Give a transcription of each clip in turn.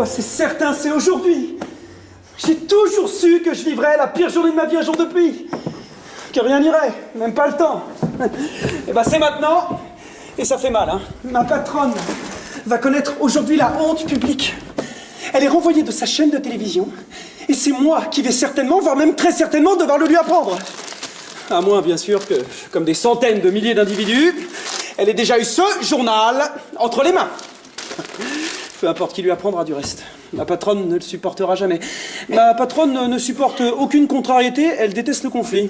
c'est certain, c'est aujourd'hui. J'ai toujours su que je vivrais la pire journée de ma vie un jour de pluie. Que rien n'irait, même pas le temps. Et ben c'est maintenant, et ça fait mal, hein. Ma patronne va connaître aujourd'hui la honte publique. Elle est renvoyée de sa chaîne de télévision, et c'est moi qui vais certainement, voire même très certainement, devoir le lui apprendre. À moins, bien sûr, que, comme des centaines de milliers d'individus, elle ait déjà eu ce journal entre les mains. Peu importe qui lui apprendra du reste. Ma patronne ne le supportera jamais. Ma patronne ne supporte aucune contrariété, elle déteste le conflit.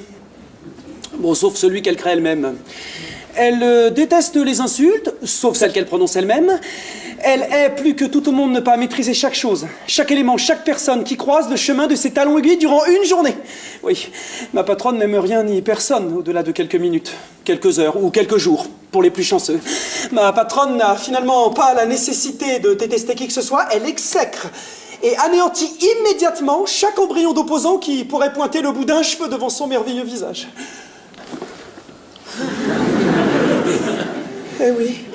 Bon, sauf celui qu'elle crée elle-même. Elle déteste les insultes, sauf celles qu'elle prononce elle-même. Elle hait plus que tout au monde ne pas maîtriser chaque chose, chaque élément, chaque personne qui croise le chemin de ses talons aiguilles durant une journée. Oui, ma patronne n'aime rien ni personne au-delà de quelques minutes, quelques heures ou quelques jours, pour les plus chanceux. Ma patronne n'a finalement pas la nécessité de détester qui que ce soit, elle exècre et anéantit immédiatement chaque embryon d'opposant qui pourrait pointer le bout d'un cheveu devant son merveilleux visage. Eh oui,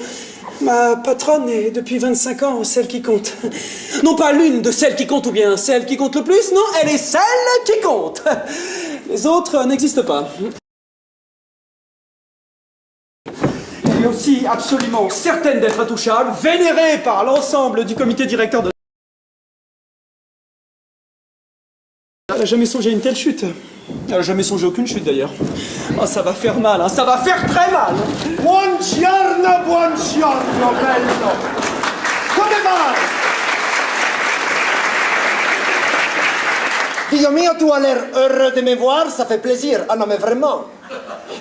ma patronne est depuis 25 ans celle qui compte. Non pas l'une de celles qui comptent ou bien celle qui compte le plus, non, elle est celle qui compte. Les autres n'existent pas. Elle est aussi absolument certaine d'être intouchable, vénérée par l'ensemble du comité directeur de... Elle n'a jamais songé à une telle chute. Elle n'a jamais songé à aucune chute d'ailleurs. Oh, ça va faire mal, hein. Ça va faire très mal. Buongiorno, buongiorno, bello. Come vai? Dio mio, tu as l'air heureux de me voir, ça fait plaisir. Ah non, mais vraiment.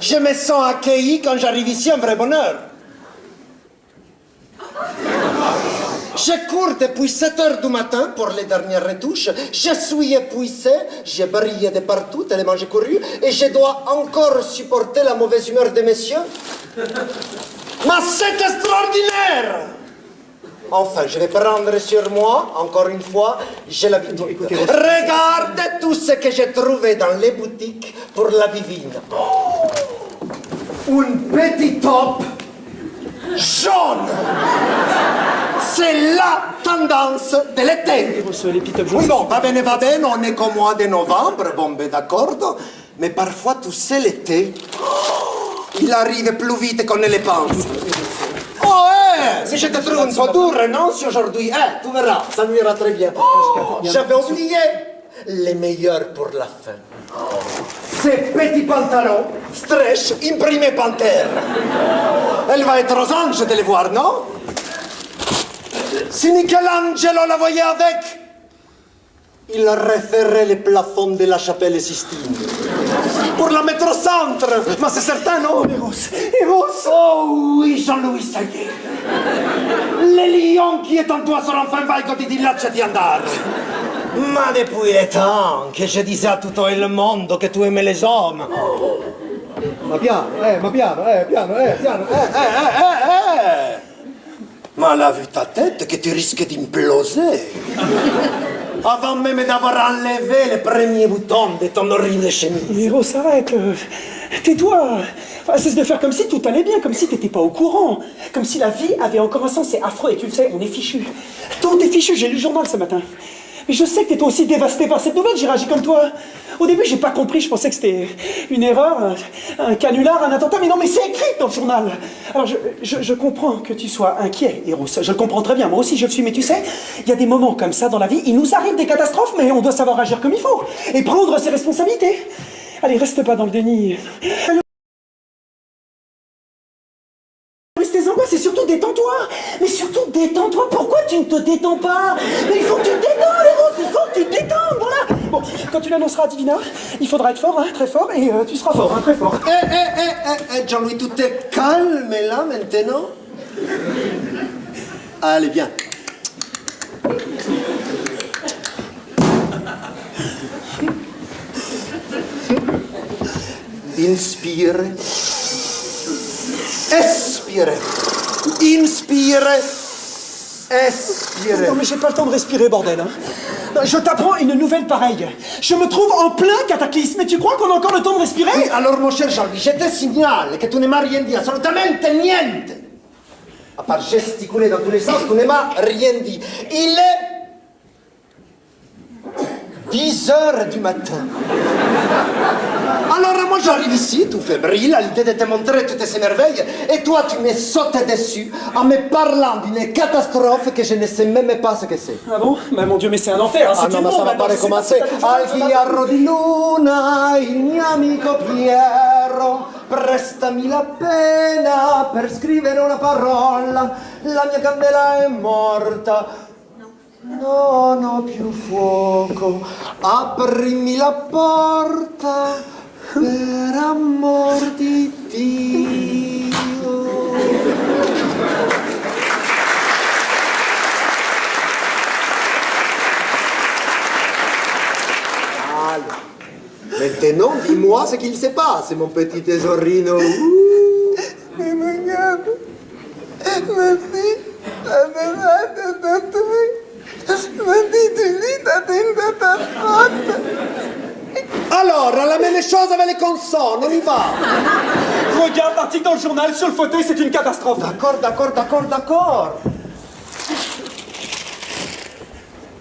Je me sens accueilli quand j'arrive ici, un vrai bonheur. Je cours depuis 7 heures du matin pour les dernières retouches. Je suis épuisé, j'ai brillé de partout tellement j'ai couru et je dois encore supporter la mauvaise humeur des messieurs. Mais c'est extraordinaire! Enfin, je vais prendre sur moi, encore une fois, j'ai l'habitude. Regarde tout ce que j'ai trouvé dans les boutiques pour la divine. Un petit top jaune! C'est la tendance de l'été. Oui, bon, va bene, on est qu'au mois de novembre, bon, ben d'accord. Mais parfois, tu sais, l'été, il arrive plus vite qu'on ne le pense. Oh, si je te trouve un peu dur, non, si aujourd'hui, tu verras, ça lui ira très bien. Oh, j'avais oublié les meilleurs pour la fin. Ces petits pantalons, stretch, imprimés Panthère. Elle va être aux anges de les voir, non? Si Michelangelo la voyait avec, il referait les plafonds de la chapelle Sistine. Pour la mettre au centre. Mais c'est certain, non? Eros. Oh oui, Jean-Louis, ça y est. Le lion qui est en toi sera enfin vague di lasciati andare. Ma depuis le temps que je disais à tout le monde que tu aimais les hommes. Ma piano, piano. Ma elle a vu ta tête que tu risques d'imploser. Avant même d'avoir enlevé les premiers boutons de ton horrible chemise. Mais Rose, arrête. Tais-toi. Enfin, cesse de faire comme si tout allait bien, comme si t'étais pas au courant. Comme si la vie avait encore un sens. C'est affreux et tu le sais, on est fichu. Tout est fichu, j'ai lu le journal ce matin. Mais je sais que t'es toi aussi dévasté par cette nouvelle, j'ai réagi comme toi. Au début, j'ai pas compris, je pensais que c'était une erreur, un canular, un attentat, mais non, mais c'est écrit dans le journal. Alors, je comprends que tu sois inquiet, Eros, je le comprends très bien, moi aussi je le suis, mais tu sais, il y a des moments comme ça dans la vie, il nous arrive des catastrophes, mais on doit savoir agir comme il faut, et prendre ses responsabilités. Allez, reste pas dans le déni. Tes angoisses, et surtout détends-toi. Mais surtout détends-toi. Pourquoi tu ne te détends pas? Mais il faut que tu te détends, Eros. Il faut que tu te détends. Voilà. Bon, quand tu l'annonceras à Divina, il faudra être fort, hein, très fort, et tu seras fort, hein, très fort. Jean-Louis, tout est calme là maintenant. Allez, viens. Inspire. Expire. Inspire. Expire. Non mais j'ai pas le temps de respirer, bordel. Hein. Je t'apprends une nouvelle pareille. Je me trouve en plein cataclysme et tu crois qu'on a encore le temps de respirer? Oui, alors mon cher Jean-Louis, je te signale que tu ne m'as rien dit, assolutamente niente. À part gesticuler dans tous les sens, tu ne m'as rien dit. Il est 10 heures du matin. Alors moi j'arrive ici, tout fébrile, à l'idée de te montrer toutes ces merveilles, et toi tu me sautes dessus en me parlant d'une catastrophe que je ne sais même pas ce que c'est. Ah bon? Bah mon Dieu, mais c'est un enfer, hein, Ah non, ma ça va pas recommencer. Al chiaro di luna, il mio amico Piero, prestami la penna per scrivere una parola, la mia candela è morta. Non ho più fuoco, aprimi la porta, per amor di Dio. Maintenant, dis-moi ce qu'il se passe, mon petit tesorino. Alors, la même chose avec les consonnes, on y va. Regarde l'article dans le journal, sur le fauteuil, c'est une catastrophe. D'accord.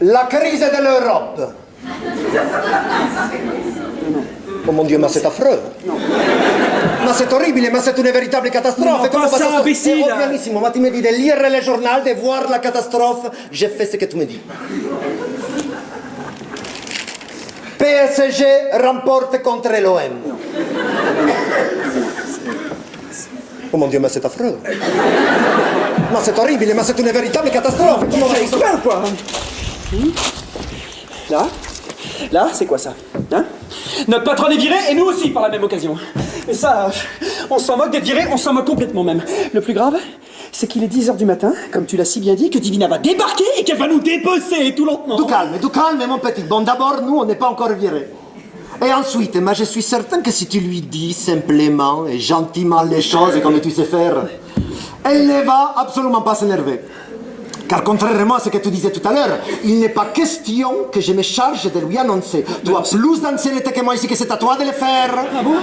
La crise de l'Europe. Oh mon Dieu, mais c'est affreux. Non. Ma c'est horrible, ma c'est une véritable catastrophe. Non, pas ça, imbécile. Oh, pianissimo, ma tu me dis de lire le journal, de voir la catastrophe. J'ai fait ce que tu me dis. PSG remporte contre l'OM. Oh mon Dieu, mais c'est affreux. Ma c'est horrible, mais c'est une véritable catastrophe. Tu fais exprès ou quoi? Là, c'est quoi ça? Hein? Notre patron est viré et nous aussi par la même occasion. Et ça, on s'en moque d'être viré, on s'en moque complètement même. Le plus grave, c'est qu'il est 10 h du matin, comme tu l'as si bien dit, que Divina va débarquer et qu'elle va nous débosser tout lentement. Du calme, mon petit. Bon, d'abord, nous, on n'est pas encore virés. Et ensuite, moi, je suis certain que si tu lui dis simplement et gentiment les choses comme tu sais faire, elle ne va absolument pas s'énerver. Car contrairement à ce que tu disais tout à l'heure, il n'est pas question que je me charge de lui annoncer. Tu as plus d'ancienneté que moi ici, que c'est à toi de le faire. Ah bon?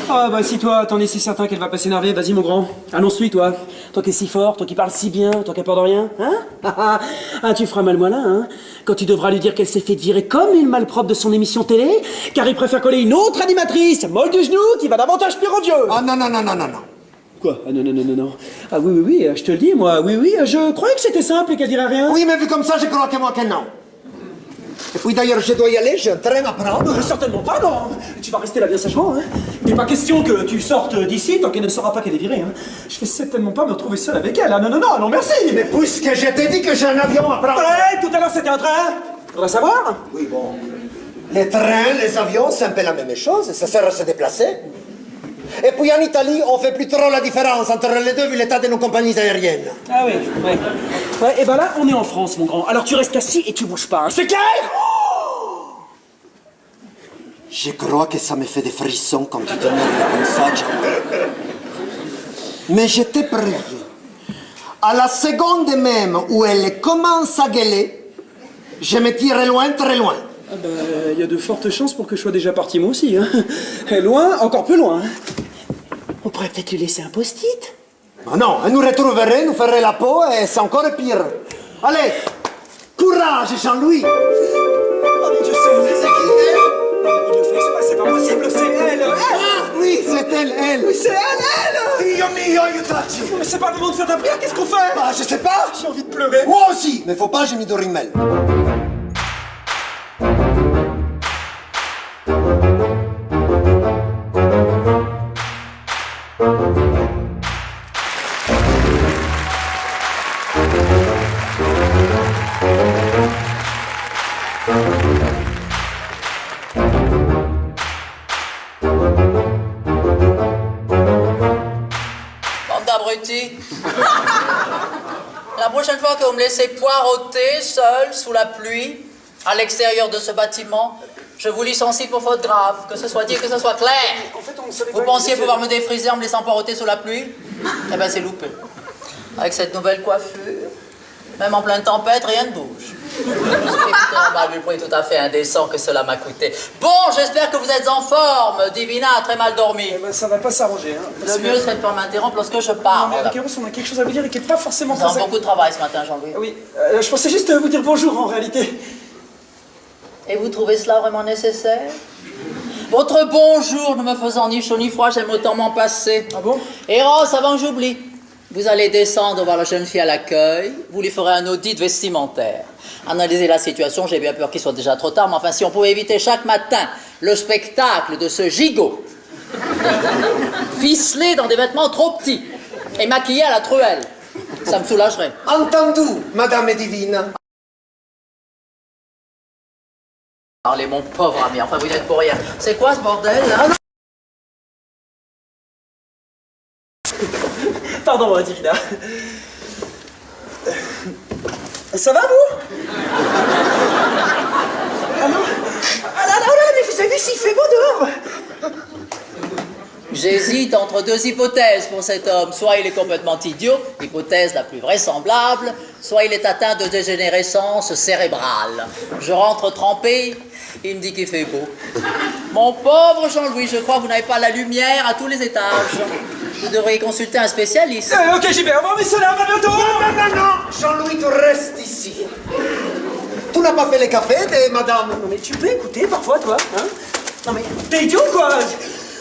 Ah bah si toi, t'en es si certain qu'elle va pas s'énerver, vas-y mon grand. Annonce-lui toi. Toi qui es si fort, toi qui parles si bien, toi qui as peur de rien. Hein? Ah, tu feras mal malin, hein? Quand tu devras lui dire qu'elle s'est fait virer comme une malpropre de son émission télé, car il préfère coller une autre animatrice, molle du genou, qui va davantage plus au vieux. Ah non. Quoi? Ah non. Ah oui, je te le dis, moi, oui, je croyais que c'était simple et qu'elle dirait rien. Oui, mais vu comme ça, je crois que moi que non. Et puis d'ailleurs, je dois y aller, j'ai un train à prendre. Certainement pas, non. Tu vas rester là bien sagement, hein. Il n'est pas question que tu sortes d'ici tant qu'elle ne saura pas qu'elle est virée, hein. Je vais certainement pas me retrouver seul avec elle. Ah non, merci. Mais puisque je t'ai dit que j'ai un avion à prendre... Ouais, tout à l'heure c'était un train. Faudrait savoir. Oui, bon. Les trains, les avions, c'est un peu la même chose. Ça sert à se déplacer. Et puis en Italie, on fait plus trop la différence entre les deux vu l'état de nos compagnies aériennes. Ah oui, ouais. Ouais, et ben là, on est en France, mon grand. Alors tu restes assis et tu bouges pas, hein. C'est clair? Je crois que ça me fait des frissons quand tu te mets comme ça, Jean. Mais je t'ai prévenu. À la seconde même où elle commence à gueuler, je me tire loin, très loin. Ah bah, il y a de fortes chances pour que je sois déjà parti moi aussi, hein. Et loin, encore plus loin. On pourrait peut-être lui laisser un post-it. Ah non, elle nous retrouverait, nous ferait la peau et c'est encore pire. Allez, courage, Jean-Louis. Oh mon Dieu, c'est elle. C'est qui elle? Il le fait exprès, c'est pas possible, c'est elle. Oui, c'est elle. Oui, c'est elle. Dio mio, aiutaci. Mais c'est pas le moment de faire ta prière, qu'est-ce qu'on fait? Ah, je sais pas. J'ai envie de pleurer. Moi aussi. Mais faut pas, j'ai mis de rimel. La prochaine fois que vous me laissez poireauter seul sous la pluie à l'extérieur de ce bâtiment, je vous licencie pour faute grave, que ce soit dit, que ce soit clair. En fait, on ne savait Vous pas pensiez que pouvoir me défriser en me laissant poireauter sous la pluie? Eh ben c'est loupé. Avec cette nouvelle coiffure, même en pleine tempête, rien ne bouge. Écoutez, vu le prix tout à fait indécent que cela m'a coûté. Bon, j'espère que vous êtes en forme. Divina a très mal dormi. Eh ben, ça va pas s'arranger, hein. Le mieux serait de pas m'interrompre lorsque je parle. Non, mais Kéros, on a quelque chose à vous dire et qui est pas forcément Nous avons beaucoup de travail ce matin, Jean-Louis. Oui, je pensais juste vous dire bonjour en réalité. Et vous trouvez cela vraiment nécessaire? Votre bonjour ne me faisant ni chaud ni froid, j'aime autant m'en passer. Ah bon? Eros, avant que j'oublie, vous allez descendre voir la jeune fille à l'accueil, vous lui ferez un audit vestimentaire. Analysez la situation, j'ai bien peur qu'il soit déjà trop tard, mais enfin, si on pouvait éviter chaque matin le spectacle de ce gigot, ficelé dans des vêtements trop petits et maquillé à la truelle, ça me soulagerait. Entendu, Madame Divine. Parlez, mon pauvre ami, enfin, vous n'êtes pour rien. C'est quoi ce bordel, là? Pardon, Divina. Ça va, vous? Ah non? Ah là là là, mais vous savez s'il fait beau dehors? J'hésite entre deux hypothèses pour cet homme. Soit il est complètement idiot, hypothèse la plus vraisemblable, soit il est atteint de dégénérescence cérébrale. Je rentre trempé, il me dit qu'il fait beau. Mon pauvre Jean-Louis, je crois que vous n'avez pas la lumière à tous les étages. Vous devriez consulter un spécialiste. Ok, j'y vais. Au revoir, messieurs, à bientôt. Non, Jean-Louis, tu restes ici. Tu n'as pas fait les cafés, madame? Non mais tu peux écouter parfois, toi, hein? Non mais t'es idiot ou quoi?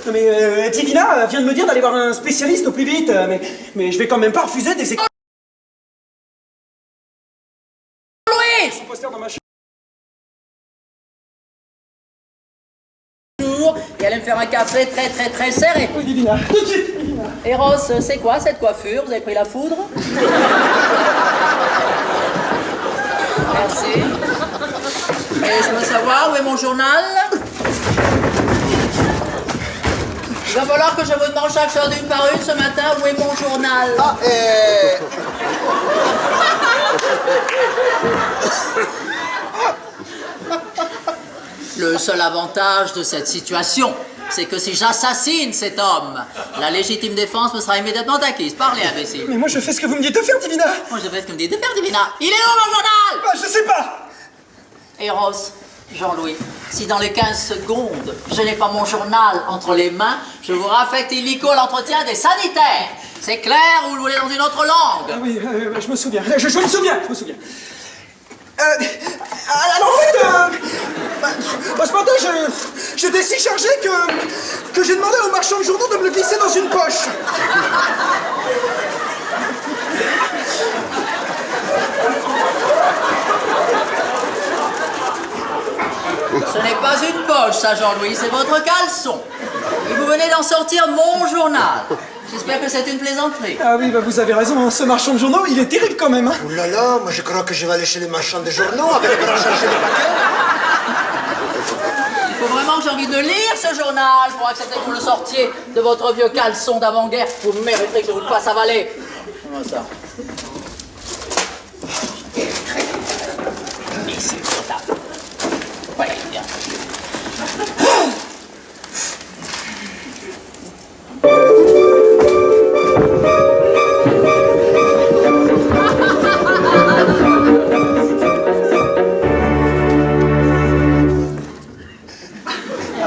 Non mais Divina vient de me dire d'aller voir un spécialiste au plus vite, mais je vais quand même pas refuser des écoles. Louis! Son poster dans ma chambre. Et allez me faire un café très très très serré. Oui, Divina, tout de suite, Divina. Eros, c'est quoi cette coiffure? Vous avez pris la foudre? Merci. Et je veux savoir où est mon journal? Il va falloir que je vous demande chaque chose d'une par une ce matin où est mon journal. Ah, Le seul avantage de cette situation, c'est que si j'assassine cet homme, la légitime défense me sera immédiatement acquise. Parlez, imbécile. Mais moi je fais ce que vous me dites de faire, Divina. Moi, je fais ce que me dit de faire, Divina. Il est où mon journal? Bah, je sais pas. Eros, Jean-Louis, si dans les 15 secondes, je n'ai pas mon journal entre les mains, je vous raffecte illico l'entretien des sanitaires. C'est clair ou vous le voulez dans une autre langue? Ah oui, je me souviens. Je me souviens. Alors en fait, ce matin, j'étais si chargé que j'ai demandé au marchand de journaux de me le glisser dans une poche. Ce n'est pas une poche, ça, Jean-Louis, c'est votre caleçon. Et vous venez d'en sortir mon journal. J'espère que c'est une plaisanterie. Ah oui, bah vous avez raison, hein, ce marchand de journaux, il est terrible quand même. Hein. oh là là, moi je crois que je vais aller chez les marchands de journaux avec les bras chargés de paquets. Il faut vraiment que j'ai envie de lire ce journal pour accepter que vous le sortiez de votre vieux caleçon d'avant-guerre. Vous mériterez que je vous le fasse avaler. Comment ça? Ici, sur la table. Ouais, bien.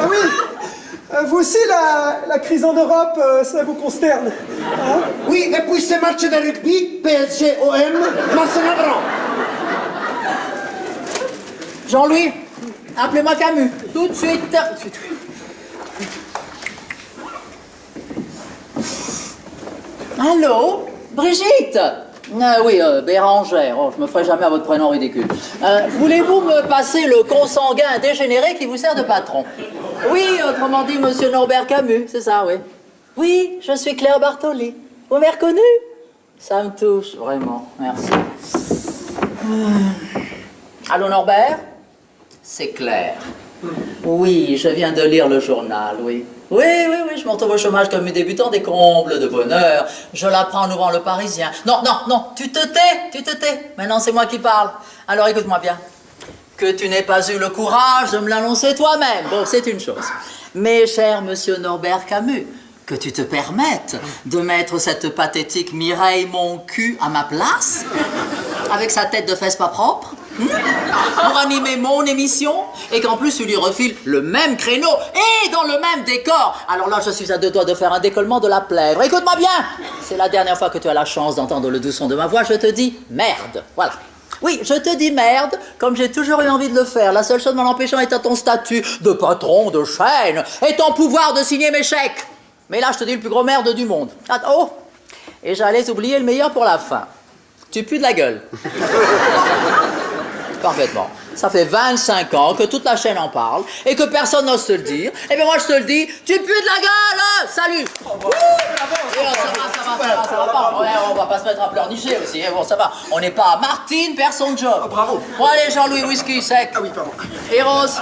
Ah oui, vous aussi, la crise en Europe, ça vous consterne. Hein? Oui, et puis ces matchs de rugby, PSG-OM, Marseille-Navran. Jean-Louis, appelez-moi Camus. Tout de suite. Allô? Brigitte? Oui, Bérangère. Oh, je me ferai jamais à votre prénom ridicule. Voulez-vous me passer le consanguin dégénéré qui vous sert de patron? Oui, autrement dit, monsieur Norbert Camus, c'est ça, oui. Oui, je suis Claire Bartoli. Vous m'avez reconnu? Ça me touche, vraiment, merci. Allô, Norbert? C'est Claire. Oui, je viens de lire le journal, oui. Oui, je m'en trouve au chômage comme débutant des combles de bonheur. Je l'apprends en ouvrant le Parisien. Non, tu te tais. Maintenant, c'est moi qui parle. Alors, écoute-moi bien. Que tu n'aies pas eu le courage de me l'annoncer toi-même, bon, c'est une chose. Mais, cher monsieur Norbert Camus, que tu te permettes de mettre cette pathétique Mireille mon cul à ma place, avec sa tête de fesse pas propre, pour animer mon émission, et qu'en plus tu lui refiles le même créneau et dans le même décor. Alors là, je suis à deux doigts de faire un décollement de la plèvre. Écoute-moi bien, c'est la dernière fois que tu as la chance d'entendre le doux son de ma voix, je te dis merde. Voilà. Oui, je te dis merde, comme j'ai toujours eu envie de le faire. La seule chose m'en empêchant étant ton statut de patron de chaîne et ton pouvoir de signer mes chèques. Mais là, je te dis le plus gros merde du monde. Attends, oh! Et j'allais oublier le meilleur pour la fin. Tu pues de la gueule. Parfaitement. Ça fait 25 ans que toute la chaîne en parle et que personne n'ose te le dire. Et bien moi je te le dis, tu pues de la gueule. Salut. Ça va pas. Ouais, on va pas se mettre à pleurnicher aussi. Bon, ça va. On n'est pas à Martine, perd son job. Bravo. Bon allez, Jean-Louis, whisky sec. Ah oui, pardon. Eros,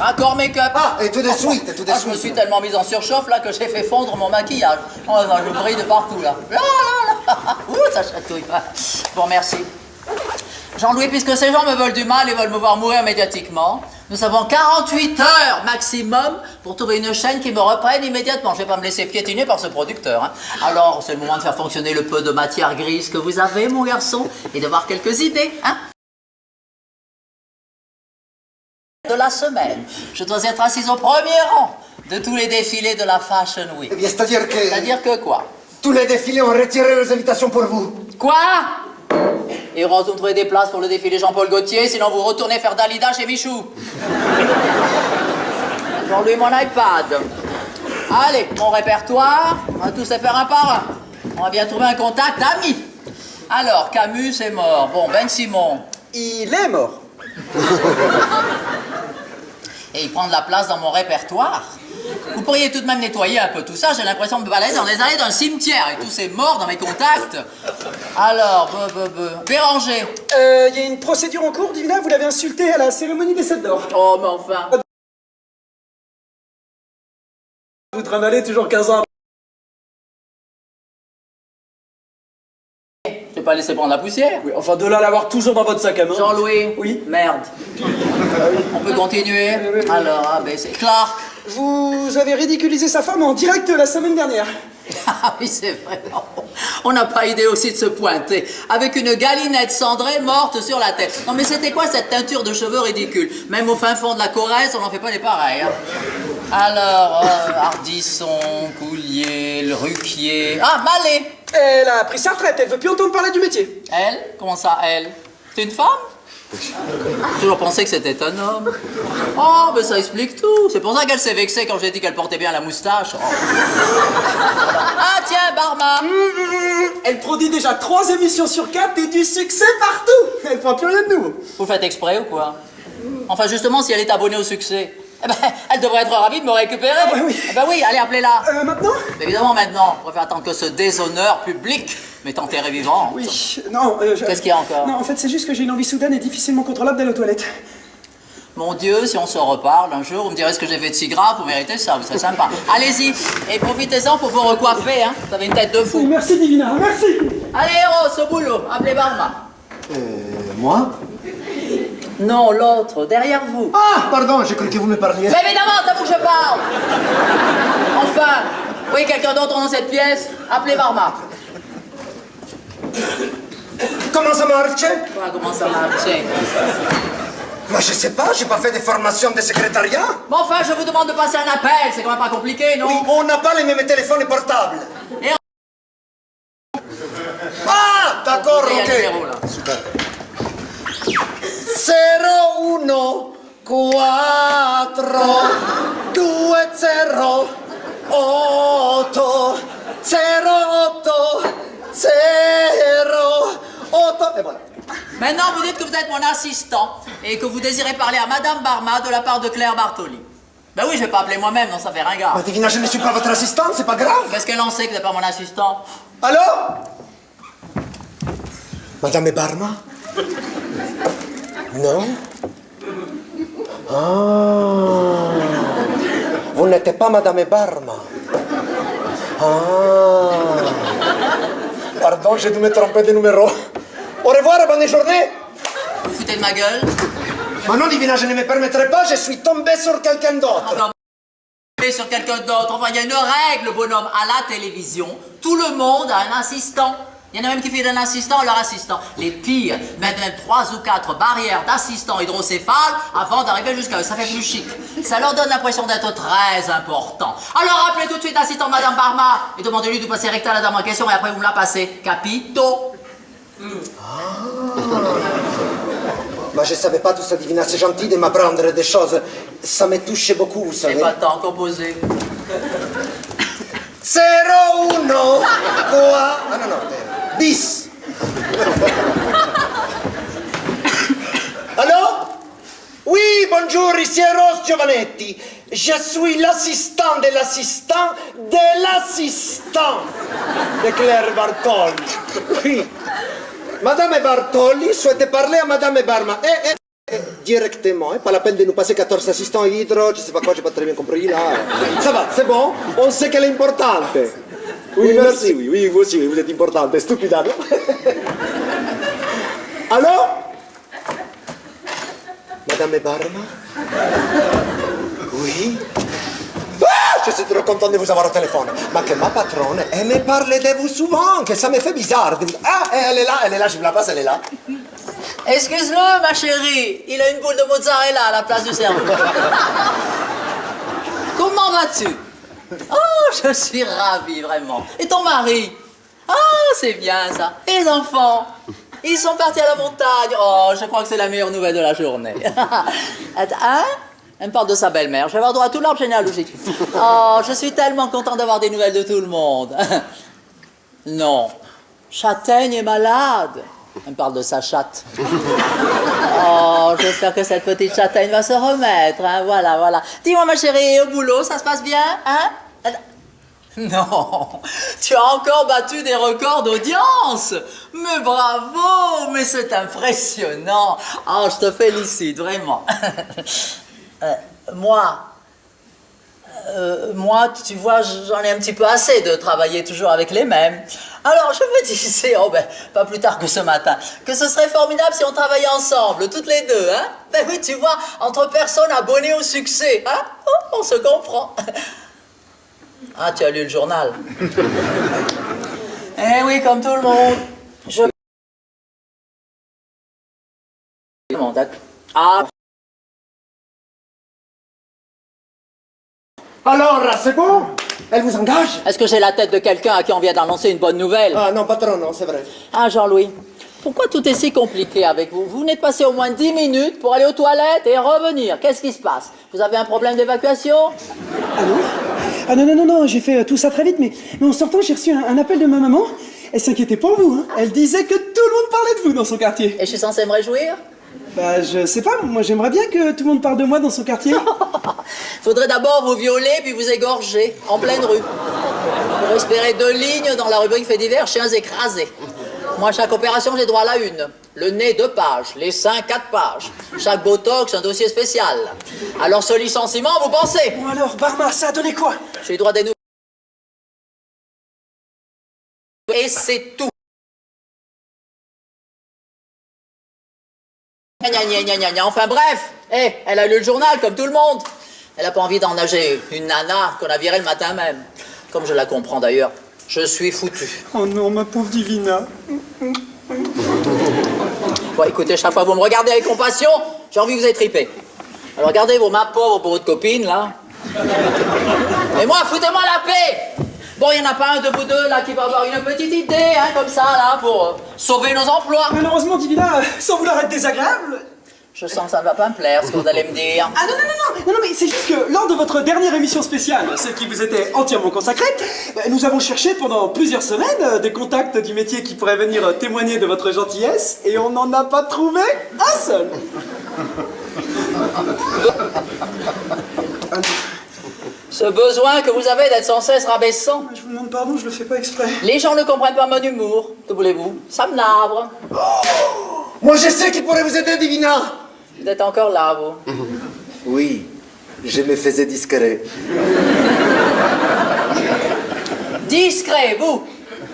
un corps make-up. Ah, et tout de suite, tout de Je me suite. suis tellement mise en surchauffe là que j'ai fait fondre mon maquillage. Oh, non, je brille de partout là. Là, là, là. Ouh, ça chatouille. Bon, merci. Jean-Louis, puisque ces gens me veulent du mal et veulent me voir mourir médiatiquement, nous avons 48 heures maximum pour trouver une chaîne qui me reprenne immédiatement. Je ne vais pas me laisser piétiner par ce producteur. Hein. Alors, c'est le moment de faire fonctionner le peu de matière grise que vous avez, mon garçon, et d'avoir quelques idées. Hein. De la semaine, je dois être assise au premier rang de tous les défilés de la Fashion Week. Eh bien, c'est-à-dire que... C'est-à-dire que quoi? Tous les défilés ont retiré leurs invitations pour vous. Quoi? Et Rose, vous me trouvez des places pour le défilé Jean-Paul Gaultier, sinon vous retournez faire Dalida chez Michou. Jean-Louis, mon iPad. Allez, mon répertoire, on va tous les faire un par un. On va bien trouver un contact ami. Alors, Camus est mort. Bon, Ben Simon. Il est mort. Et il prend de la place dans mon répertoire. Vous pourriez tout de même nettoyer un peu tout ça. J'ai l'impression de me balader dans les allées d'un cimetière et tous ces morts dans mes contacts. Alors, Béranger. Il y a une procédure en cours, Divina. Vous l'avez insulté à la cérémonie des 7 d'or. Oh, mais enfin. Vous trimballez toujours 15 ans. Je vais pas laisser prendre la poussière. Oui, enfin de là à l'avoir toujours dans votre sac à main. Jean-Louis. Oui. Merde. On peut continuer. oui. Alors, c'est Clark. Vous avez ridiculisé sa femme en direct la semaine dernière. Ah oui, c'est vrai. On n'a pas idée aussi de se pointer avec une galinette cendrée morte sur la tête. Non mais c'était quoi cette teinture de cheveux ridicule? Même au fin fond de la Corrèze, on n'en fait pas des pareils. Hein. Alors, Ardisson, Coulier, le Ruquier... Ah, Mallet. Elle a pris sa retraite, elle veut plus entendre parler du métier. Elle? Comment ça, elle? C'est une femme? J'ai toujours pensé que c'était un homme. Oh, mais ça explique tout. C'est pour ça qu'elle s'est vexée quand j'ai dit qu'elle portait bien la moustache. Oh. Ah tiens, Barma. Elle produit déjà 3 émissions sur 4 et du succès partout. Elle prend plus rien de nouveau. Vous faites exprès ou quoi? Enfin, justement, si elle est abonnée au succès, eh ben, elle devrait être ravie de me récupérer. Ah bah oui. Eh ben oui, allez, appelez-la. Maintenant? Évidemment, maintenant. On préfère attendre que ce déshonneur public m'est enterré vivant. Oui, non. Qu'est-ce qu'il y a encore? Non, en fait, c'est juste que j'ai une envie soudaine et difficilement contrôlable d'aller aux toilettes. Mon Dieu, si on se reparle un jour, vous me direz ce que j'ai fait de si grave, vous méritez ça, vous serez sympa. Allez-y, et profitez-en pour vous recoiffer, hein. Vous avez une tête de Oui, fou. merci Divina, merci. Allez, Eros, au boulot, appelez Barma. Moi? Non, l'autre, derrière vous. Ah, pardon, j'ai cru que vous me parliez. Mais évidemment, c'est à vous que je parle. Enfin, oui, quelqu'un d'autre dans cette pièce, appelez Barma. Comment ça marche? Voilà comment ça marche. Moi, je sais pas, j'ai pas fait de formation de secrétariat. Bon, enfin, je vous demande de passer un appel, c'est quand même pas compliqué, non? Oui, on n'a pas les mêmes téléphones portables. Et Ah, d'accord, il y a le ok. numéro, là. 01 4 2 0 8 08 08 et voilà. Maintenant, vous dites que vous êtes mon assistant et que vous désirez parler à Madame Barma de la part de Claire Bartoli. Ben oui, je vais pas appeler moi-même, non, ça fait ringard. Mais Divina, je ne suis pas votre assistant, c'est pas grave. Qu'est-ce qu'elle en sait que vous n'êtes pas mon assistant? Allô? Madame Barma? Non? Ah. Vous n'êtes pas Madame Barma. Ah. Pardon, j'ai dû me tromper de numéro. Au revoir et bonne journée. Vous foutez de ma gueule? Mais non, Divina, je ne me permettrai pas, je suis tombé sur quelqu'un d'autre. Enfin, sur quelqu'un d'autre. Enfin, il y a une règle, bonhomme. À la télévision, tout le monde a un assistant. Il y en a même qui fait d'un assistant à leur assistant. Les pires mettent même 3 ou 4 barrières d'assistants hydrocéphales avant d'arriver jusqu'à eux. Ça fait plus chic. Ça leur donne l'impression d'être très important. Alors appelez tout de suite l'assistant de Madame Barma et demandez-lui de passer rectal à la dame en question et après vous me la passez. Capito? Bah, je savais pas tout ça, Divina. C'est gentil de m'apprendre des choses. Ça me touche beaucoup, vous savez. C'est pas tant composé. 0, 1, quoi? Ah non, non, 10. Allô? Oui, bonjour, ici est Rose Giovanetti. Je suis l'assistant de l'assistant de l'assistant de Claire Bartoli. Oui. Madame Bartoli souhaite parler à Madame Barma. Directement, pas la peine de nous passer 14 assistants hydro, je sais pas quoi, j'ai pas très bien compris là. Ça va, c'est bon, on sait qu'elle est importante. Oui, merci, oui, vous aussi, vous êtes importante, stupida, non? Allô? Madame Barma? Oui? Ah, je suis trop content de vous avoir au téléphone. Mais que ma patronne, elle me parle de vous souvent, que ça me fait bizarre. Ah, elle est là, je vous la passe, elle est là. Excuse-le, ma chérie, il a une boule de mozzarella à la place du cerveau. Comment vas-tu? Oh, je suis ravie, vraiment. Et ton mari? Ah, c'est bien ça. Et les enfants? Ils sont partis à la montagne. Oh, je crois que c'est la meilleure nouvelle de la journée. Hein? Elle me parle de sa belle-mère. Je vais avoir droit à tout l'arbre généalogique. Oh, je suis tellement content d'avoir des nouvelles de tout le monde. Non, Châtaigne est malade. Elle me parle de sa chatte. Oh, j'espère que cette petite châtaigne va se remettre. Hein? Voilà, voilà. Dis-moi, ma chérie, au boulot, ça se passe bien? Hein? Non, tu as encore battu des records d'audience. Mais bravo, mais c'est impressionnant. Oh, je te félicite, vraiment. Moi, tu vois, j'en ai un petit peu assez de travailler toujours avec les mêmes. Alors, je me disais, oh ben, pas plus tard que ce matin, que ce serait formidable si on travaillait ensemble, toutes les deux, hein? Ben oui, tu vois, entre personnes abonnées au succès, hein? Oh, on se comprend. Ah, tu as lu le journal? Eh oui, comme tout le monde. Ah. Alors, c'est bon? Elle vous engage? Est-ce que j'ai la tête de quelqu'un à qui on vient d'annoncer une bonne nouvelle? Ah non, patron, non, c'est vrai. Ah, Jean-Louis, pourquoi tout est si compliqué avec vous? Vous venez de passer au moins 10 minutes pour aller aux toilettes et revenir. Qu'est-ce qui se passe? Vous avez un problème d'évacuation? Ah non? Ah non, j'ai fait tout ça très vite, mais en sortant, j'ai reçu un appel de ma maman. Elle s'inquiétait pour vous, hein. Elle disait que tout le monde parlait de vous dans son quartier. Et je suis censée me réjouir? Bah, je sais pas, moi j'aimerais bien que tout le monde parle de moi dans son quartier. Faudrait d'abord vous violer puis vous égorger en pleine rue. Pour espérer 2 lignes dans la rubrique faits divers, chiens écrasés. Moi, chaque opération, j'ai droit à la 1. Le nez, 2 pages. Les seins, 4 pages. Chaque botox, un dossier spécial. Alors, ce licenciement, vous pensez? Bon alors, Barma, ça a donné quoi? J'ai eu droit à des nouvelles. Et c'est tout. Enfin bref, elle a lu le journal comme tout le monde. Elle n'a pas envie d'ennager une nana qu'on a virée le matin même. Comme je la comprends d'ailleurs, je suis foutu. Oh non, ma pauvre Divina. Bon, écoutez, chaque fois que vous me regardez avec compassion, j'ai envie que vous ayez tripé. Alors regardez vos mains pauvres pour votre copine, là. Et moi, foutez-moi la paix. Bon, il n'y en a pas un de vous deux, là, qui va avoir une petite idée, hein, comme ça, là, pour sauver nos emplois. Malheureusement, Divina, sans vouloir être désagréable... Je sens que ça ne va pas me plaire, ce que vous allez me dire. Ah non, mais c'est juste que lors de votre dernière émission spéciale, celle qui vous était entièrement consacrée, nous avons cherché pendant plusieurs semaines des contacts du métier qui pourraient venir témoigner de votre gentillesse, et on n'en a pas trouvé un seul. Ce besoin que vous avez d'être sans cesse rabaissant. Je vous demande pardon, je le fais pas exprès. Les gens ne comprennent pas mon humour. Que voulez-vous? Ça me navre. Moi, je sais qui pourrait vous aider, Divina. Vous êtes encore là, vous? Oui, je me faisais discret. Discret, vous?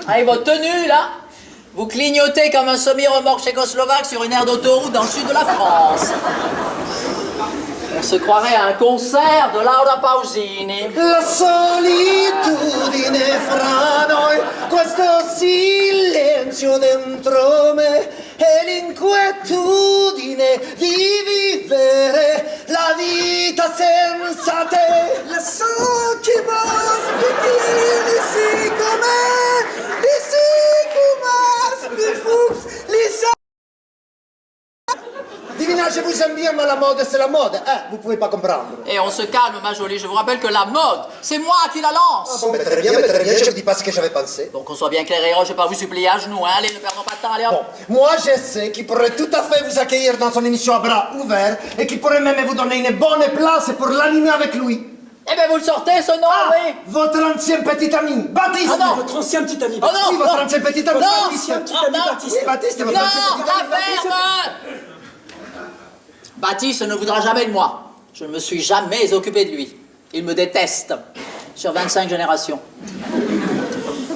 Avec votre tenue, là? Vous clignotez comme un semi-remorque tchécoslovaque sur une aire d'autoroute dans le sud de la France. On se croirait à un concert de Laura Pausini. La solitudine fra noi, questo silenzio dentro me e l'inquietudine di vivere la vita senza te. Le sentiments ici comme des fuchs, les vous aimez bien, mais la mode, c'est la mode. Hein, vous pouvez pas comprendre. Et on se calme, ma jolie. Je vous rappelle que la mode, c'est moi qui la lance. Bon, mais très bien, je vous dis pas ce que j'avais pensé. Donc, qu'on soit bien clair et je vais pas vous supplier à genoux, hein. Allez, ne perdons pas de temps, allez, hop. Bon, moi, je sais qu'il pourrait tout à fait vous accueillir dans son émission à bras ouverts et qu'il pourrait même vous donner une bonne place pour l'animer avec lui. Eh bien, vous le sortez, ce nom, oui. Votre ancien petit ami, Baptiste. Ah non. Votre ancien petit ami. Oh non, Oui, votre ancien petit ami, non, Baptiste. non, non, Oui, Baptiste, votre non, ancien petit ami. la ferme. Baptiste ne voudra jamais de moi. Je ne me suis jamais occupé de lui. Il me déteste. Sur 25 générations.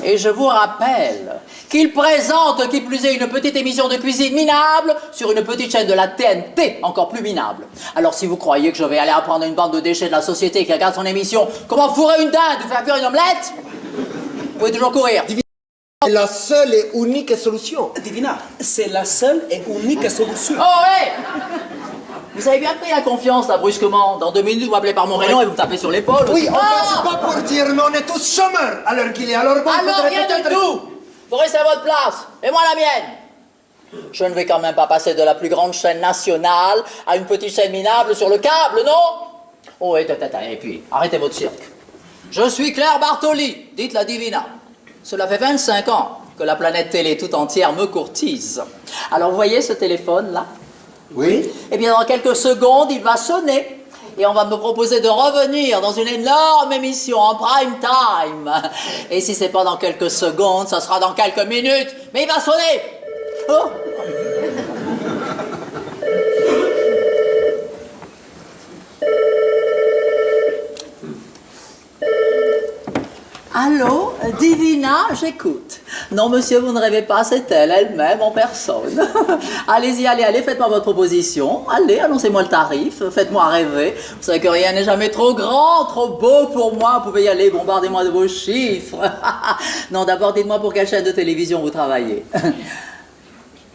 Et je vous rappelle qu'il présente, qui plus est, une petite émission de cuisine minable sur une petite chaîne de la TNT, encore plus minable. Alors si vous croyez que je vais aller apprendre à une bande de déchets de la société qui regarde son émission comment fourrer une dinde ou faire cuire une omelette, vous pouvez toujours courir. C'est la seule et unique solution. Divina, c'est la seule et unique solution. Oh ouais. Vous avez bien pris la confiance, là, brusquement. Dans 2 minutes, vous m'appelez par mon prénom et vous me tapez sur l'épaule. Oui, Oh. enfin, c'est pas pour dire, mais on est tous chômeurs à l'heure qu'il est. Alors bon, Alors faudrait rien peut-être- du tout. Vous restez à votre place, et moi la mienne. Je ne vais quand même pas passer de la plus grande chaîne nationale à une petite chaîne minable sur le câble, non? Oh, et puis, arrêtez votre cirque. Je suis Claire Bartoli, dites la Divina. Cela fait 25 ans que la planète télé tout entière me courtise. Alors, vous voyez ce téléphone-là? Oui. Eh bien, dans quelques secondes, il va sonner. Et on va me proposer de revenir dans une énorme émission en prime time. Et si c'est pas dans quelques secondes, ça sera dans quelques minutes. Mais il va sonner. Oh. Allô, Divina, j'écoute. Non, monsieur, vous ne rêvez pas, c'est elle, elle-même, en personne. Allez-y, allez, faites-moi votre proposition. Allez, annoncez-moi le tarif, faites-moi rêver. Vous savez que rien n'est jamais trop grand, trop beau pour moi. Vous pouvez y aller, bombardez-moi de vos chiffres. Non, d'abord, dites-moi pour quelle chaîne de télévision vous travaillez.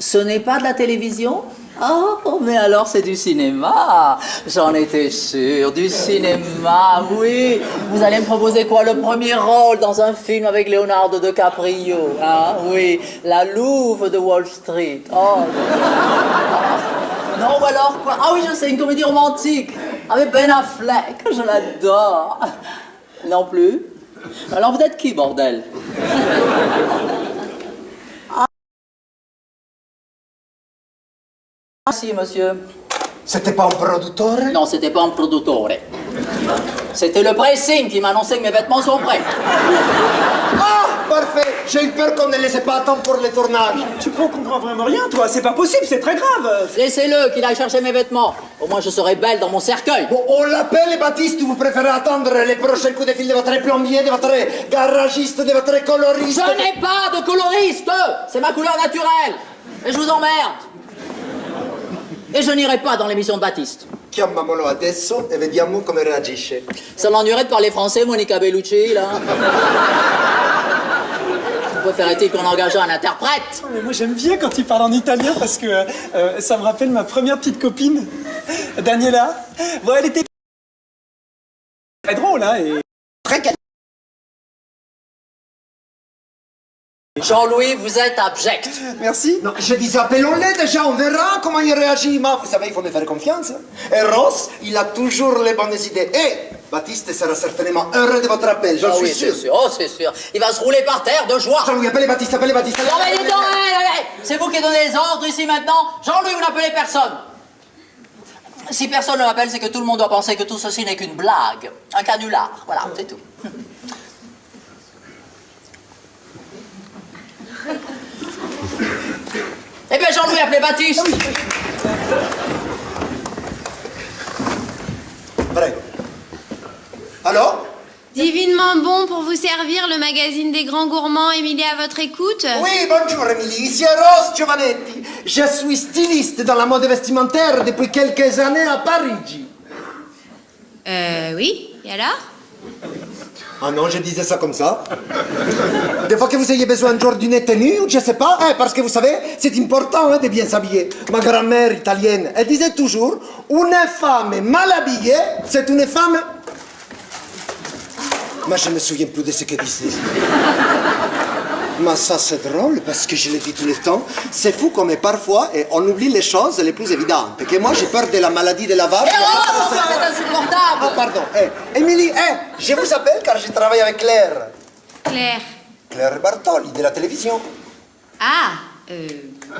Ce n'est pas de la télévision ? Oh, mais alors c'est du cinéma. J'en étais sûre, du cinéma, oui. Vous allez me proposer quoi, le premier rôle dans un film avec Leonardo DiCaprio, hein? Oui, la Louve de Wall Street. Oh. Non, ou alors quoi? Ah oui, je sais, une comédie romantique avec Ben Affleck, je l'adore. Non plus? Alors vous êtes qui, bordel? Si, monsieur. C'était pas un producteur? Non, c'était pas un produttore. C'était le pressing qui m'a annoncé que mes vêtements sont prêts. Ah, parfait. J'ai eu peur qu'on ne laissait pas attendre pour le tournage. Tu comprends vraiment rien, toi. C'est pas possible, c'est très grave. Laissez-le qu'il aille chercher mes vêtements. Au moins, je serai belle dans mon cercueil. Bon, on l'appelle Baptiste ou vous préférez attendre les prochains coups de fil de votre plombier, de votre garagiste, de votre coloriste? Je n'ai pas de coloriste. C'est ma couleur naturelle. Et je vous emmerde. Et je n'irai pas dans l'émission de Baptiste. Chiamamolo adesso e vediamo come reagisce. Ça l'ennuierait de parler français, Monica Bellucci, là. Préférait-il qu'on engage un interprète? Mais moi j'aime bien quand il parle en italien parce que ça me rappelle ma première petite copine, Daniela. Bon, elle était très drôle, hein, et très Jean-Louis, vous êtes abject. Merci. Non, je disais appelons-les déjà, on verra comment il réagit. Mais vous savez, il faut me faire confiance. Et Ross, il a toujours les bonnes idées. Et Baptiste sera certainement heureux de votre appel, j'en Ah suis oui, sûr. c'est sûr. Oh, c'est sûr. Il va se rouler par terre de joie. Jean-Louis, appelez Baptiste, appelez Baptiste. Non mais dis donc, allez. C'est vous qui donnez les ordres ici maintenant. Jean-Louis, vous n'appelez personne. Si personne ne m'appelle, c'est que tout le monde doit penser que tout ceci n'est qu'une blague. Un canular. Voilà, c'est tout. Eh bien, Jean-Louis, appelez Baptiste. Prego. Alors? Divinement bon pour vous servir, le magazine des grands gourmands, Émilie à votre écoute. Oui, bonjour Émilie, ici est Ross Giovanetti. Je suis styliste dans la mode vestimentaire depuis quelques années à Parigi. Oui, et alors? Ah non, je disais ça comme ça. Des fois que vous ayez besoin un jour d'une tenue, ou je sais pas, parce que vous savez, c'est important de bien s'habiller. Ma grand-mère italienne, elle disait toujours, une femme mal habillée, c'est une femme... Mais je ne me souviens plus de ce qu'elle disait. Mais ça, c'est drôle, parce que je le dis tout le temps. C'est fou comme parfois, on oublie les choses les plus évidentes. Que moi, j'ai peur de la maladie de la vache. C'est insupportable. Ah, pardon. Émilie, je vous appelle car je travaille avec Claire. Claire. Claire Bartoli, de la télévision. Ah,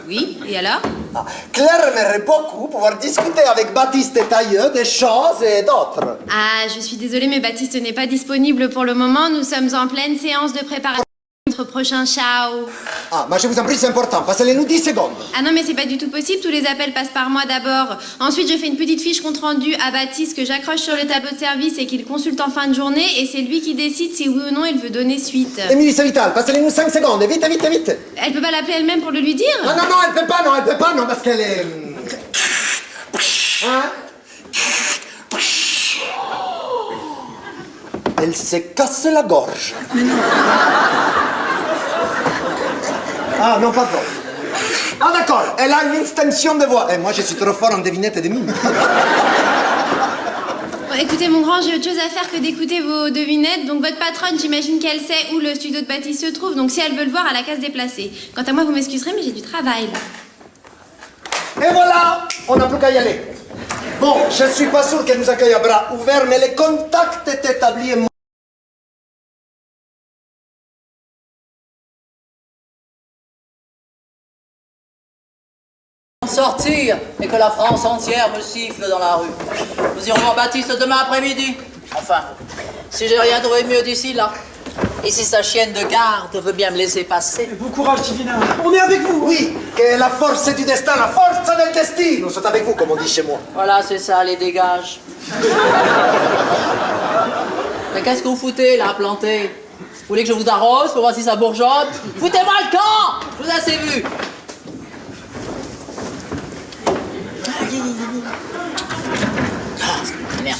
oui, et alors? Ah, Claire aimerait beaucoup pouvoir discuter avec Baptiste Tailleux des choses et d'autres. Ah, je suis désolée, mais Baptiste n'est pas disponible pour le moment. Nous sommes en pleine séance de préparation de notre prochain ciao. Ah, mais je vous en prie, c'est important. Passez-les-nous 10 secondes. Ah non, mais c'est pas du tout possible. Tous les appels passent par moi d'abord. Ensuite, je fais une petite fiche compte rendu à Baptiste que j'accroche sur le tableau de service et qu'il consulte en fin de journée. Et c'est lui qui décide si oui ou non il veut donner suite. Émilie, c'est vital. Passez-les-nous 5 secondes. Vite, vite, vite. Elle peut pas l'appeler elle-même pour le lui dire? Non, non, non, elle peut pas, non, parce qu'elle est... Hein? Elle s'est cassé la gorge. Ah, non, pardon. Ah, d'accord, elle a une extension de voix. Et moi, je suis trop fort en devinette et de mime. Bon, écoutez, mon grand, j'ai autre chose à faire que d'écouter vos devinettes. Donc, votre patronne, j'imagine qu'elle sait où le studio de Baptiste se trouve. Donc, si elle veut le voir, à la case déplacée. Quant à moi, vous m'excuserez, mais j'ai du travail, là. Et voilà, on n'a plus qu'à y aller. Bon, je ne suis pas sûr qu'elle nous accueille à bras ouverts, mais les contacts est établi et Sortir et que la France entière me siffle dans la rue. Nous irons voir Baptiste demain après-midi. Enfin, si j'ai rien trouvé de mieux d'ici là. Et si sa chienne de garde veut bien me laisser passer. Bon courage, Divina. On est avec vous. oui, que la force du destin, la force del destin. Nous sommes avec vous, comme on dit chez moi. Voilà, c'est ça, les dégages. Mais qu'est-ce que vous foutez là, planté? Vous voulez que je vous arrose pour voir si ça bourgeonne? Foutez-moi le camp! Je vous ai assez vu. Merde.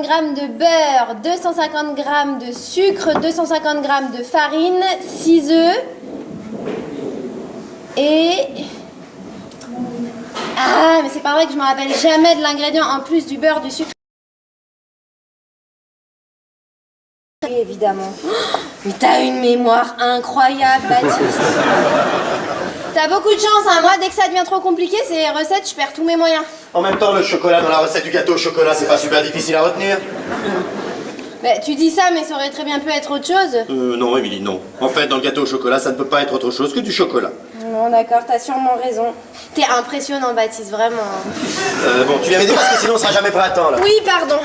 Grammes de beurre, 250 grammes de sucre, 250 grammes de farine, 6 œufs et... Ah, mais c'est pas vrai que je me rappelle jamais de l'ingrédient en plus du beurre, du sucre. Oui, évidemment. Mais t'as une mémoire incroyable, Baptiste. T'as beaucoup de chance, hein. Moi, dès que ça devient trop compliqué, ces recettes, je perds tous mes moyens. En même temps, le chocolat dans la recette du gâteau au chocolat, c'est pas super difficile à retenir. Bah, tu dis ça, mais ça aurait très bien pu être autre chose. Non, Émilie, non. En fait, dans le gâteau au chocolat, ça ne peut pas être autre chose que du chocolat. Non, d'accord, t'as sûrement raison. T'es impressionnant, Baptiste, vraiment. Bon, tu viens m'aider parce que sinon on sera jamais prêt à temps, là. Oui, pardon.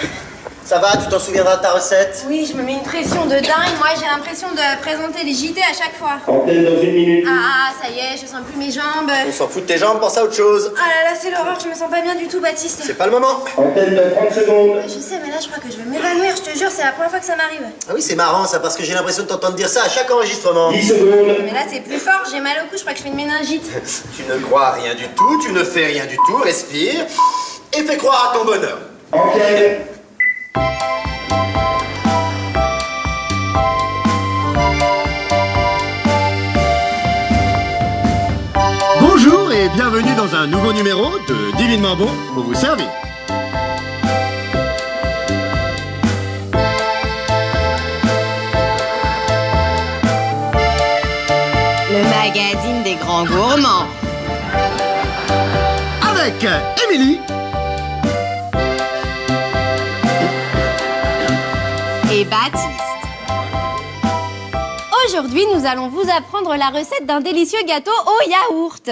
Ça va, tu t'en souviendras de ta recette? Oui, je me mets une pression de dingue. Moi, j'ai l'impression de présenter les JT à chaque fois. Antenne dans 1 minute. Ah, ça y est, je sens plus mes jambes. On s'en fout de tes jambes, pense à autre chose. Ah là là, c'est l'horreur, je me sens pas bien du tout, Baptiste. C'est pas le moment. Antenne dans 30 secondes. Je sais, mais là, je crois que je vais m'évanouir, je te jure, c'est la première fois que ça m'arrive. Ah oui, c'est marrant ça, parce que j'ai l'impression de t'entendre dire ça à chaque enregistrement. 10 secondes. Mais là, c'est plus fort, j'ai mal au cou, je crois que je fais une méningite. Tu ne crois à rien du tout, tu ne fais rien du tout, respire. Et fais croire à ton bonheur. Antenne. Bonjour et bienvenue dans un nouveau numéro de Divinement Bon pour vous servir. Le magazine des grands gourmands. Avec Émilie Et Baptiste. Aujourd'hui, nous allons vous apprendre la recette d'un délicieux gâteau au yaourt.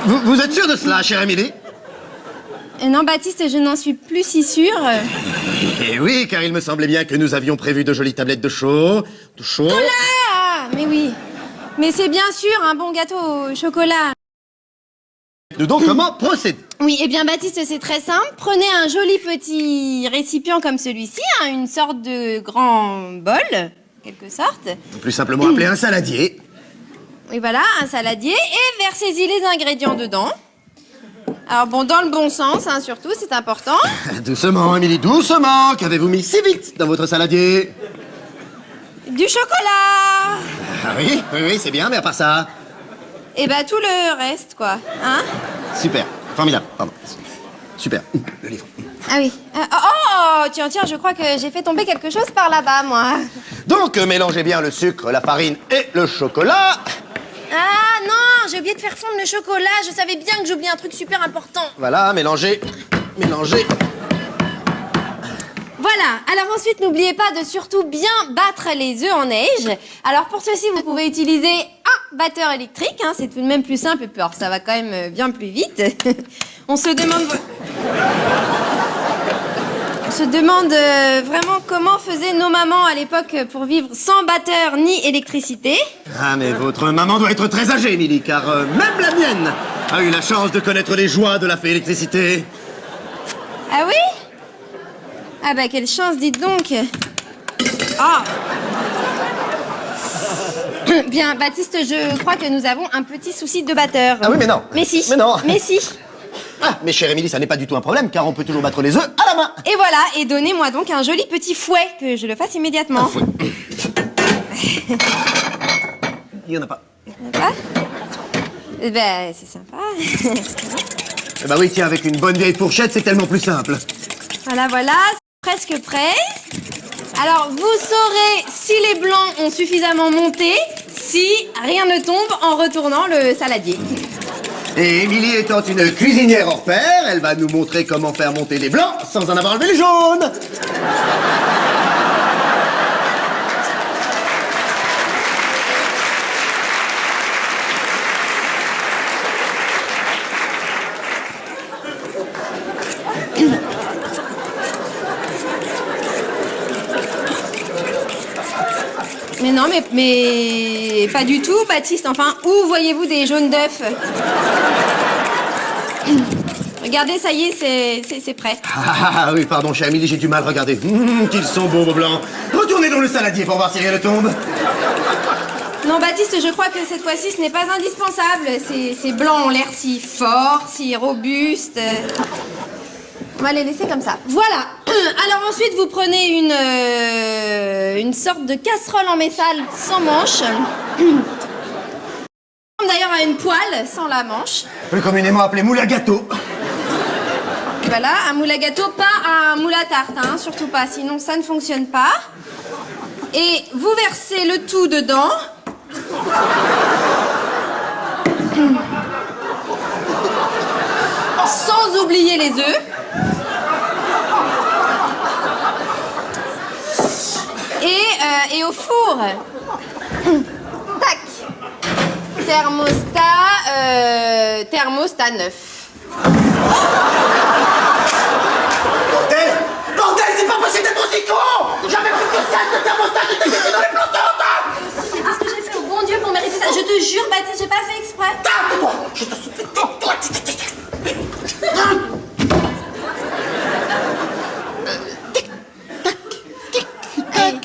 Vous êtes sûr de cela, chère Émilie? Non, Baptiste, je n'en suis plus si sûre. Eh oui, car il me semblait bien que nous avions prévu de jolies tablettes de chaud. De chaud. Ah, mais oui. Mais c'est bien sûr un bon gâteau au chocolat. Donc, comment procéder? Oui, eh bien, Baptiste, c'est très simple. Prenez un joli petit récipient comme celui-ci, hein, une sorte de grand bol, en quelque sorte. Plus simplement appeler un saladier. Oui, voilà, un saladier, et versez-y les ingrédients dedans. Alors bon, dans le bon sens, hein, surtout, c'est important. Doucement, Émilie, doucement. Qu'avez-vous mis si vite dans votre saladier? Du chocolat. Ah oui, c'est bien, mais à part ça... Et bah tout le reste, quoi. Hein? Super, formidable, pardon. Super, le livre. Ah oui. Oh, tiens, je crois que j'ai fait tomber quelque chose par là-bas, moi. Donc, mélangez bien le sucre, la farine et le chocolat. Ah non, j'ai oublié de faire fondre le chocolat. Je savais bien que j'oubliais un truc super important. Voilà, mélangez. Voilà, alors ensuite, n'oubliez pas de surtout bien battre les œufs en neige. Alors pour ceci, vous pouvez utiliser un batteur électrique, hein, c'est tout de même plus simple, et puis alors, ça va quand même bien plus vite. On se demande vraiment comment faisaient nos mamans à l'époque pour vivre sans batteur ni électricité. Ah, mais votre maman doit être très âgée, Émilie, car même la mienne a eu la chance de connaître les joies de la fée électricité. Ah oui? Ah bah quelle chance, dites donc. Ah. Bien, Baptiste, je crois que nous avons un petit souci de batteur. Ah oui, mais non. Mais si. Mais non. Mais si. Ah, mais chère Émilie, ça n'est pas du tout un problème, car on peut toujours battre les œufs à la main. Et voilà, et donnez-moi donc un joli petit fouet, que je le fasse immédiatement. Un fouet. Il n'y en a pas. Il y en a pas? Eh ben, c'est sympa. Eh ben oui, tiens, avec une bonne vieille fourchette, c'est tellement plus simple. Voilà, c'est presque prêt. Alors, vous saurez si les blancs ont suffisamment monté, si rien ne tombe en retournant le saladier. Et Émilie étant une cuisinière hors pair, elle va nous montrer comment faire monter les blancs sans en avoir enlevé les jaunes. Mais non, mais pas du tout, Baptiste. Enfin, où voyez-vous des jaunes d'œufs? Regardez, ça y est, c'est prêt. Ah oui, pardon, chère Émilie, j'ai du mal, regardez. Qu'ils sont beaux, vos blancs. Retournez dans le saladier pour voir si rien ne tombe. Non, Baptiste, je crois que cette fois-ci, ce n'est pas indispensable. Ces blancs ont l'air si forts, si robustes. On va les laisser comme ça. Voilà. Alors ensuite, vous prenez une sorte de casserole en métal sans manche. D'ailleurs, à une poêle sans la manche. Plus communément appelé moule à gâteau. Voilà, un moule à gâteau, pas un moule à tarte, hein, surtout pas, sinon ça ne fonctionne pas. Et vous versez le tout dedans. Sans oublier les œufs. Et au four. Tac. Thermostat 9. Bordel, c'est pas possible d'être aussi con! J'avais plus que 5 de thermostat qui étaient laissés dans les plantes. Qu'est-ce que j'ai fait au bon Dieu pour mériter ça? Je te jure, Baptiste, j'ai pas fait exprès. Tape-toi! Je te supplie, tape-toi!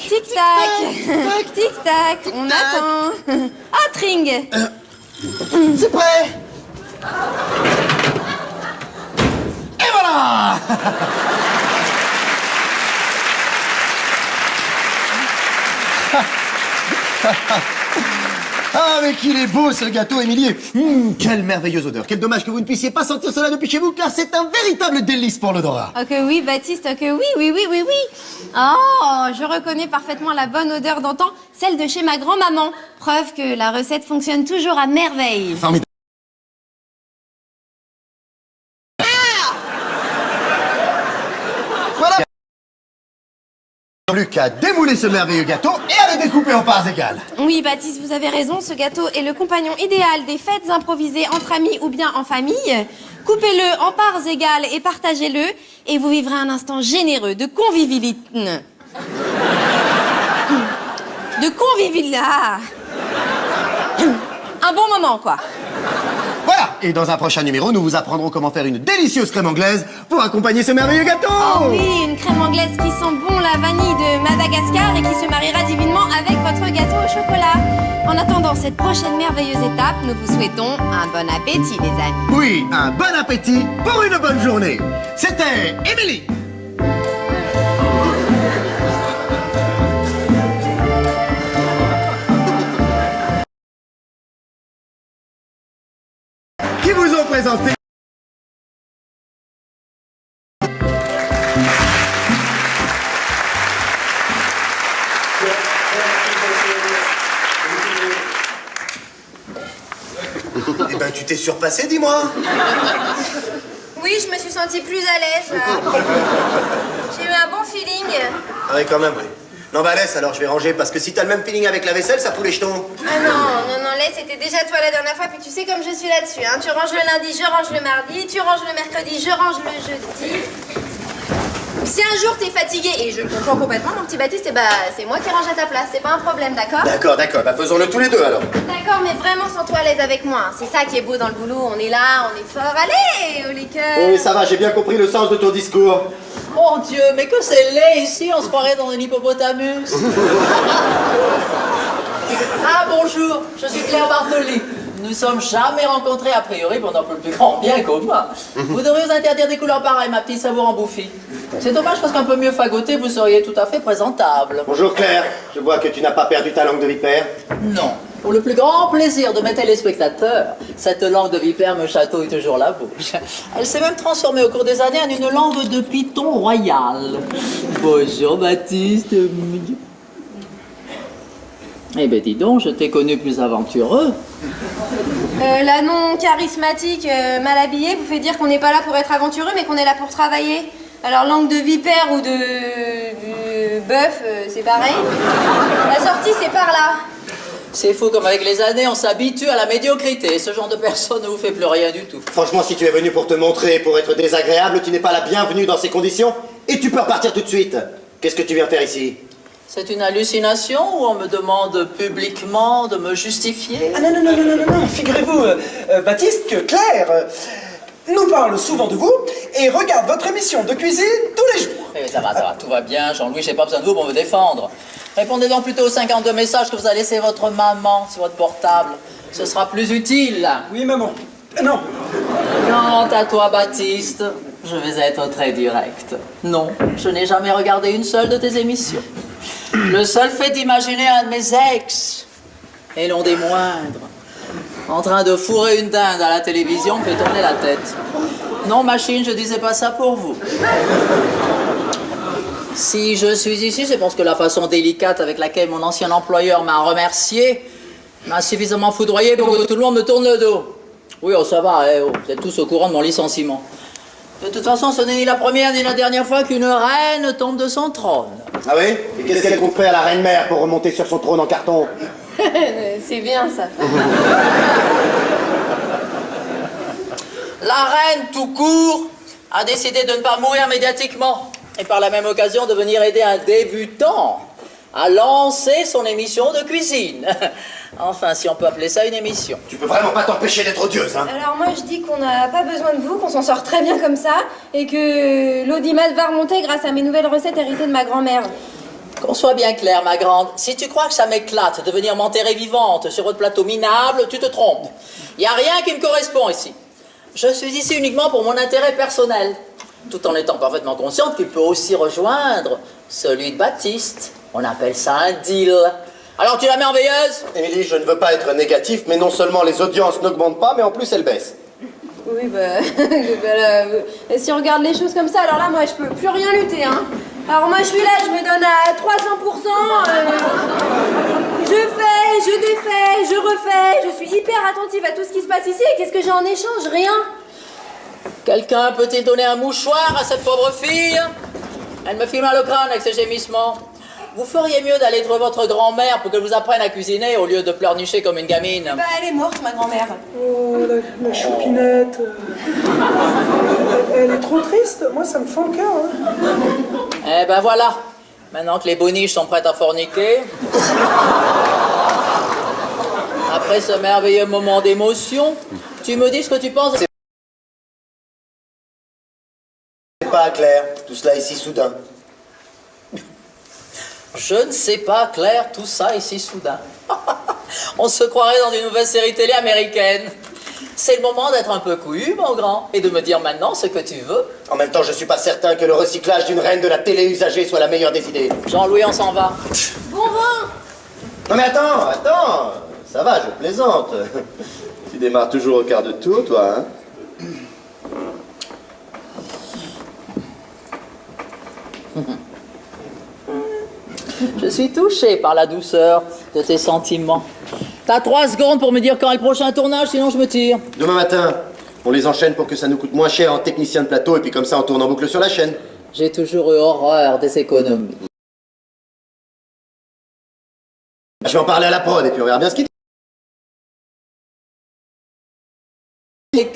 Tic-tac, tic-tac, on attend. Ah, Tring. C'est prêt. Et voilà. Ah, mais qu'il est beau ce gâteau, Émilie. Quelle merveilleuse odeur. Quel dommage que vous ne puissiez pas sentir cela depuis chez vous, car c'est un véritable délice pour l'odorat. Oh que oui, Baptiste, oh que oui. Oh, je reconnais parfaitement la bonne odeur d'antan, celle de chez ma grand-maman. Preuve que la recette fonctionne toujours à merveille. Formidable. Voilà. Plus qu'à démouler ce merveilleux gâteau et à le découper en parts égales. Oui, Baptiste, vous avez raison, ce gâteau est le compagnon idéal des fêtes improvisées entre amis ou bien en famille. Coupez-le en parts égales et partagez-le, et vous vivrez un instant généreux de convivialité. Un bon moment, quoi. Voilà. Et dans un prochain numéro, nous vous apprendrons comment faire une délicieuse crème anglaise pour accompagner ce merveilleux gâteau. Oh oui, une crème anglaise qui sent bon la vanille de Madagascar et qui se mariera divinement avec votre gâteau au chocolat. En attendant cette prochaine merveilleuse étape, nous vous souhaitons un bon appétit, les amis. Oui, un bon appétit pour une bonne journée. C'était Émilie. Qui vous ont présenté Eh ben, tu t'es surpassé, dis-moi. Oui, je me suis sentie plus à l'aise, là. J'ai eu un bon feeling. Ah oui, quand même, oui. Non, bah laisse, alors je vais ranger, parce que si t'as le même feeling avec la vaisselle, ça fout les jetons. Ah non, laisse, c'était déjà toi la dernière fois, puis tu sais comme je suis là-dessus, hein. Tu ranges le lundi, je range le mardi, tu ranges le mercredi, je range le jeudi. Si un jour t'es fatigué, et je le comprends complètement, mon petit Baptiste, bah, c'est moi qui range à ta place, c'est pas un problème, d'accord? D'accord, bah faisons-le tous les deux, alors. D'accord, mais vraiment sens-toi à l'aise avec moi. C'est ça qui est beau dans le boulot, on est là, on est fort. Allez, oh les cœurs. Oui, ça va, j'ai bien compris le sens de ton discours. Mon Dieu, mais que c'est laid ici, on se croirait dans un hippopotamus. Ah bonjour, je suis Claire Bartoli. Nous ne sommes jamais rencontrés a priori pendant le plus grand bien commun. Vous devriez vous interdire des couleurs pareilles, ma petite savoure en bouffie. C'est dommage parce qu'un peu mieux fagoté, vous seriez tout à fait présentable. Bonjour Claire, je vois que tu n'as pas perdu ta langue de vipère. Non. Pour le plus grand plaisir de mes téléspectateurs, cette langue de vipère me chatouille toujours la bouche. Elle s'est même transformée au cours des années en une langue de python royal. Bonjour Baptiste. Eh ben dis donc, je t'ai connu plus aventureux. La non charismatique, mal habillée, vous fait dire qu'on n'est pas là pour être aventureux, mais qu'on est là pour travailler. Alors langue de vipère ou de bœuf, c'est pareil. La sortie, c'est par là. C'est fou comme avec les années, on s'habitue à la médiocrité. Ce genre de personne ne vous fait plus rien du tout. Franchement, si tu es venu pour te montrer, pour être désagréable, tu n'es pas la bienvenue dans ces conditions et tu peux repartir tout de suite. Qu'est-ce que tu viens faire ici? C'est une hallucination ou on me demande publiquement de me justifier? Ah non, figurez-vous, Baptiste, que Claire nous parle souvent de vous et regarde votre émission de cuisine tous les jours. Eh, ça va, tout va bien, Jean-Louis, j'ai pas besoin de vous pour me défendre. Répondez donc plutôt aux 52 messages que vous a laissé votre maman sur votre portable. Ce sera plus utile. Oui, maman. Non. Quant à toi, Baptiste, je vais être très direct. Non, je n'ai jamais regardé une seule de tes émissions. Le seul fait d'imaginer un de mes ex, et l'un des moindres, en train de fourrer une dinde à la télévision me fait tourner la tête. Non, machine, je disais pas ça pour vous. Si je suis ici, c'est parce que la façon délicate avec laquelle mon ancien employeur m'a remercié m'a suffisamment foudroyé pour que tout le monde me tourne le dos. Oui, oh, ça va, vous êtes tous au courant de mon licenciement. De toute façon, ce n'est ni la première ni la dernière fois qu'une reine tombe de son trône. Ah oui? Et qu'est-ce qu'elle compte faire, la reine-mère, pour remonter sur son trône en carton? C'est bien ça. La reine, tout court, a décidé de ne pas mourir médiatiquement et par la même occasion de venir aider un débutant à lancer son émission de cuisine. Enfin, si on peut appeler ça une émission. Tu peux vraiment pas t'empêcher d'être odieuse, hein? Alors moi je dis qu'on n'a pas besoin de vous, qu'on s'en sort très bien comme ça, et que l'audimat va remonter grâce à mes nouvelles recettes héritées de ma grand-mère. Qu'on soit bien clair, ma grande, si tu crois que ça m'éclate de venir m'enterrer vivante sur votre plateau minable, tu te trompes. Il n'y a rien qui me correspond ici. Je suis ici uniquement pour mon intérêt personnel, tout en étant parfaitement consciente qu'il peut aussi rejoindre celui de Baptiste. On appelle ça un deal. Alors tu la mets en veilleuse? Émilie, je ne veux pas être négatif, mais non seulement les audiences n'augmentent pas, mais en plus elles baissent. Oui, si on regarde les choses comme ça, alors là, moi, je peux plus rien lutter, hein. Alors moi, je suis là, je me donne à 300%, je fais, je défais, je refais, je suis hyper attentive à tout ce qui se passe ici, et qu'est-ce que j'ai en échange? Rien. Quelqu'un peut-il donner un mouchoir à cette pauvre fille? Elle me fait mal au crâne avec ses gémissements. vous feriez mieux d'aller trouver votre grand-mère pour qu'elle vous apprenne à cuisiner au lieu de pleurnicher comme une gamine. Bah, elle est morte, ma grand-mère. Oh, la choupinette. Elle est trop triste. Moi, ça me fend le cœur. Hein. Eh ben voilà. Maintenant que les boniches sont prêtes à forniquer, après ce merveilleux moment d'émotion, tu me dis ce que tu penses. C'est pas clair, tout cela ici soudain. Je ne sais pas, Claire, tout ça ici soudain. On se croirait dans une nouvelle série télé américaine. C'est le moment d'être un peu couillu, mon grand, et de me dire maintenant ce que tu veux. En même temps, je suis pas certain que le recyclage d'une reine de la télé usagée soit la meilleure des idées. Jean-Louis, on s'en va. Bon vent! Non mais attends, ça va, je plaisante. Tu démarres toujours au quart de tour, toi, hein? Je suis touchée par la douceur de tes sentiments. T'as 3 secondes pour me dire quand est le prochain tournage, sinon je me tire. Demain matin, on les enchaîne pour que ça nous coûte moins cher en technicien de plateau et puis comme ça on tourne en boucle sur la chaîne. J'ai toujours eu horreur des économies. Je vais en parler à la prod et puis on verra bien ce qu'il dit.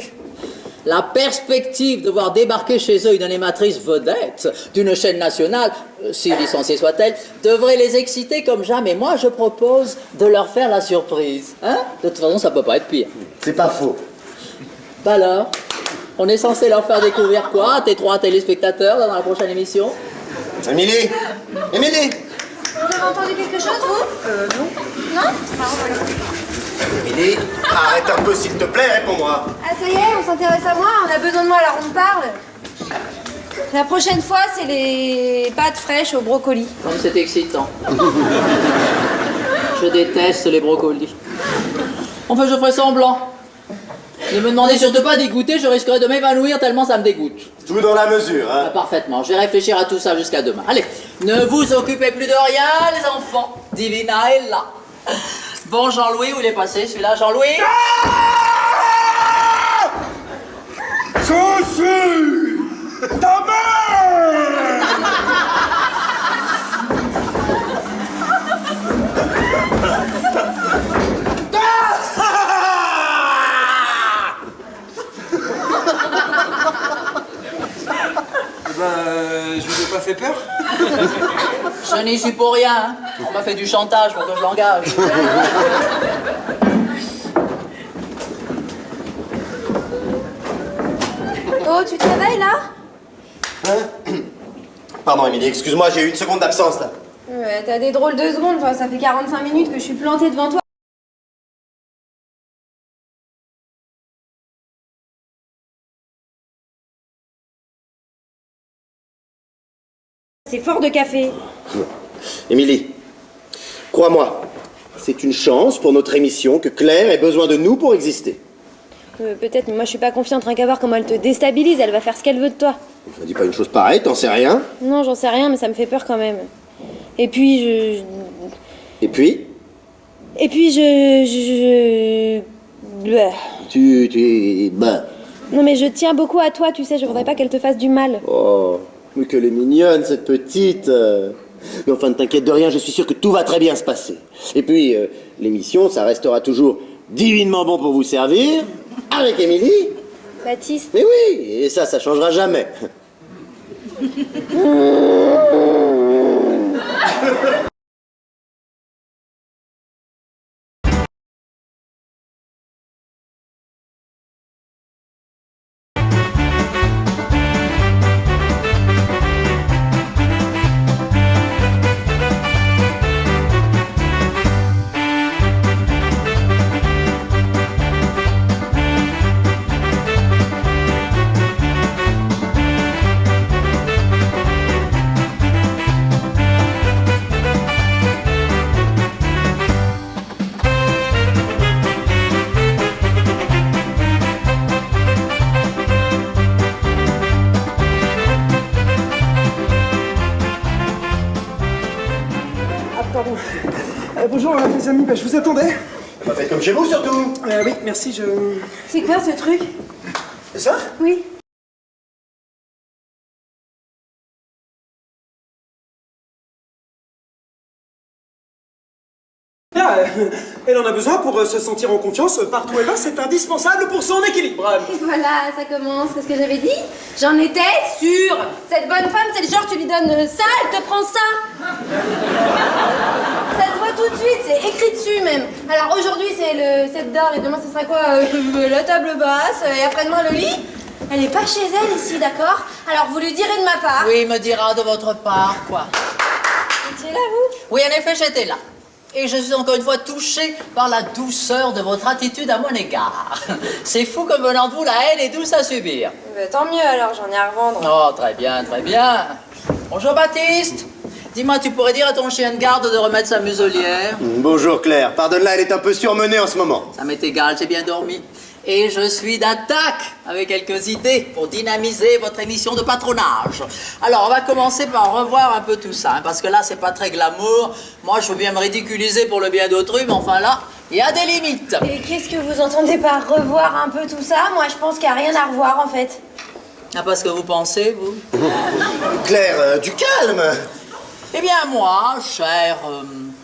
La perspective de voir débarquer chez eux une animatrice vedette d'une chaîne nationale, si licenciée soit-elle, devrait les exciter comme jamais. Moi, je propose de leur faire la surprise. Hein? De toute façon, ça peut pas être pire. C'est pas faux. Bah alors, on est censé leur faire découvrir quoi à tes 3 téléspectateurs dans la prochaine émission? Émilie! Émilie! Vous avez entendu quelque chose, vous? Non. Non? Émilie, arrête un peu s'il te plaît, réponds-moi. Ah, ça y est, on s'intéresse à moi, on a besoin de moi, alors on me parle. La prochaine fois, c'est les pâtes fraîches au brocoli. Comme c'est excitant. Je déteste les brocolis. Enfin, je ferai semblant. Ne me demandez surtout pas d'y goûter, je risquerais de m'évanouir tellement ça me dégoûte. Tout dans la mesure, hein. Parfaitement, je vais réfléchir à tout ça jusqu'à demain. Allez, ne vous occupez plus de rien, les enfants. Divina est là. Bon, Jean-Louis, où il est passé celui-là, Jean-Louis? Je suis ta mère. Je vous ai pas fait peur? Je n'y suis pour rien. Hein. On m'a fait du chantage pour que je l'engage. Oh, tu travailles là? Hein? Pardon, Émilie, excuse-moi, j'ai eu une seconde d'absence, là. Ouais, t'as des drôles de secondes, enfin, ça fait 45 minutes que je suis plantée devant toi. C'est fort de café. Émilie, crois-moi, c'est une chance pour notre émission que Claire ait besoin de nous pour exister. Peut-être, mais moi je suis pas confiante, rien qu'à voir comment elle te déstabilise, elle va faire ce qu'elle veut de toi. Je dis pas une chose pareille, t'en sais rien. Non, j'en sais rien, mais ça me fait peur quand même. Et puis Et puis Bah. Bah. Non mais je tiens beaucoup à toi, tu sais, je voudrais pas qu'elle te fasse du mal. Oh, mais qu'elle est mignonne, cette petite. Mais enfin, ne t'inquiète de rien, je suis sûr que tout va très bien se passer. Et puis, l'émission, ça restera toujours divinement bon pour vous servir, avec Émilie. Baptiste. Mais oui, et ça changera jamais. Pardon. Bonjour les amis, je vous attendais. Bah, faites comme chez vous surtout. Oui, merci, je... C'est quoi ce truc? Ça? Oui. elle en a besoin pour se sentir en confiance partout où elle va, c'est indispensable pour son équilibre. Et voilà, ça commence. Qu'est-ce que j'avais dit? J'en étais sûre. Cette bonne femme, c'est le genre, tu lui donnes ça, elle te prend ça. Ça se voit tout de suite, c'est écrit dessus même. Alors aujourd'hui, c'est le set d'or et demain, ce sera quoi? La table basse et après-demain, le lit. Elle est pas chez elle ici, d'accord? Alors vous lui direz de ma part. Oui, il me dira de votre part, quoi. Vous étiez là, vous? Oui, en effet, j'étais là. Et je suis encore une fois touchée par la douceur de votre attitude à mon égard. C'est fou comme venant de vous, la haine est douce à subir. Tant mieux alors, j'en ai à revendre. Oh, très bien, très bien. Bonjour, Baptiste. Dis-moi, tu pourrais dire à ton chien de garde de remettre sa muselière? Bonjour Claire, pardonne-la, elle est un peu surmenée en ce moment. Ça m'est égal, j'ai bien dormi. Et je suis d'attaque avec quelques idées pour dynamiser votre émission de patronage. Alors, on va commencer par revoir un peu tout ça, hein, parce que là, c'est pas très glamour. Moi, je veux bien me ridiculiser pour le bien d'autrui, mais enfin là, il y a des limites. Et qu'est-ce que vous entendez par revoir un peu tout ça? Moi, je pense qu'il n'y a rien à revoir, en fait. Ah, pas ce que vous pensez, vous? Claire, du calme. Eh bien, moi, chère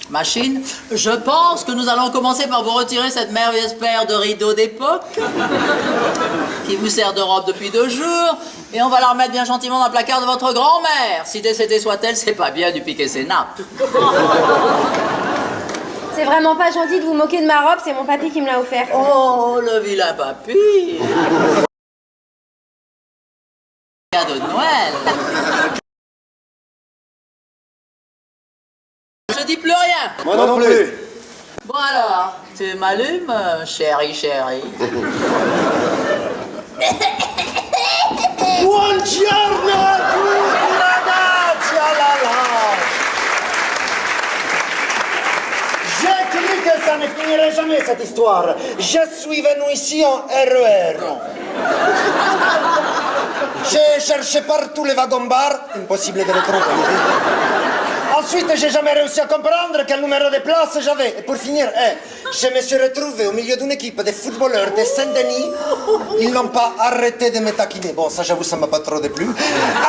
machine, je pense que nous allons commencer par vous retirer cette merveilleuse paire de rideaux d'époque qui vous sert de robe depuis 2 jours et on va la remettre bien gentiment dans le placard de votre grand-mère. Si décédée soit-elle, c'est pas bien du piquer ses nappes. C'est vraiment pas gentil de vous moquer de ma robe, c'est mon papy qui me l'a offert. Oh, le vilain papy! Cadeau de Noël! Je dis plus rien! Moi non plus. Bon alors, tu m'allumes, chérie, chérie? Buongiorno a tutti ragazzi, ah là là. J'ai cru que ça ne finirait jamais cette histoire. Je suis venu ici en RER. J'ai cherché partout les wagons-bars, impossible de les trouver. Ensuite, j'ai jamais réussi à comprendre quel numéro de place j'avais. Et pour finir, je me suis retrouvé au milieu d'une équipe de footballeurs de Saint-Denis. Ils n'ont pas arrêté de me taquiner. Bon, ça, j'avoue, ça m'a pas trop déplu.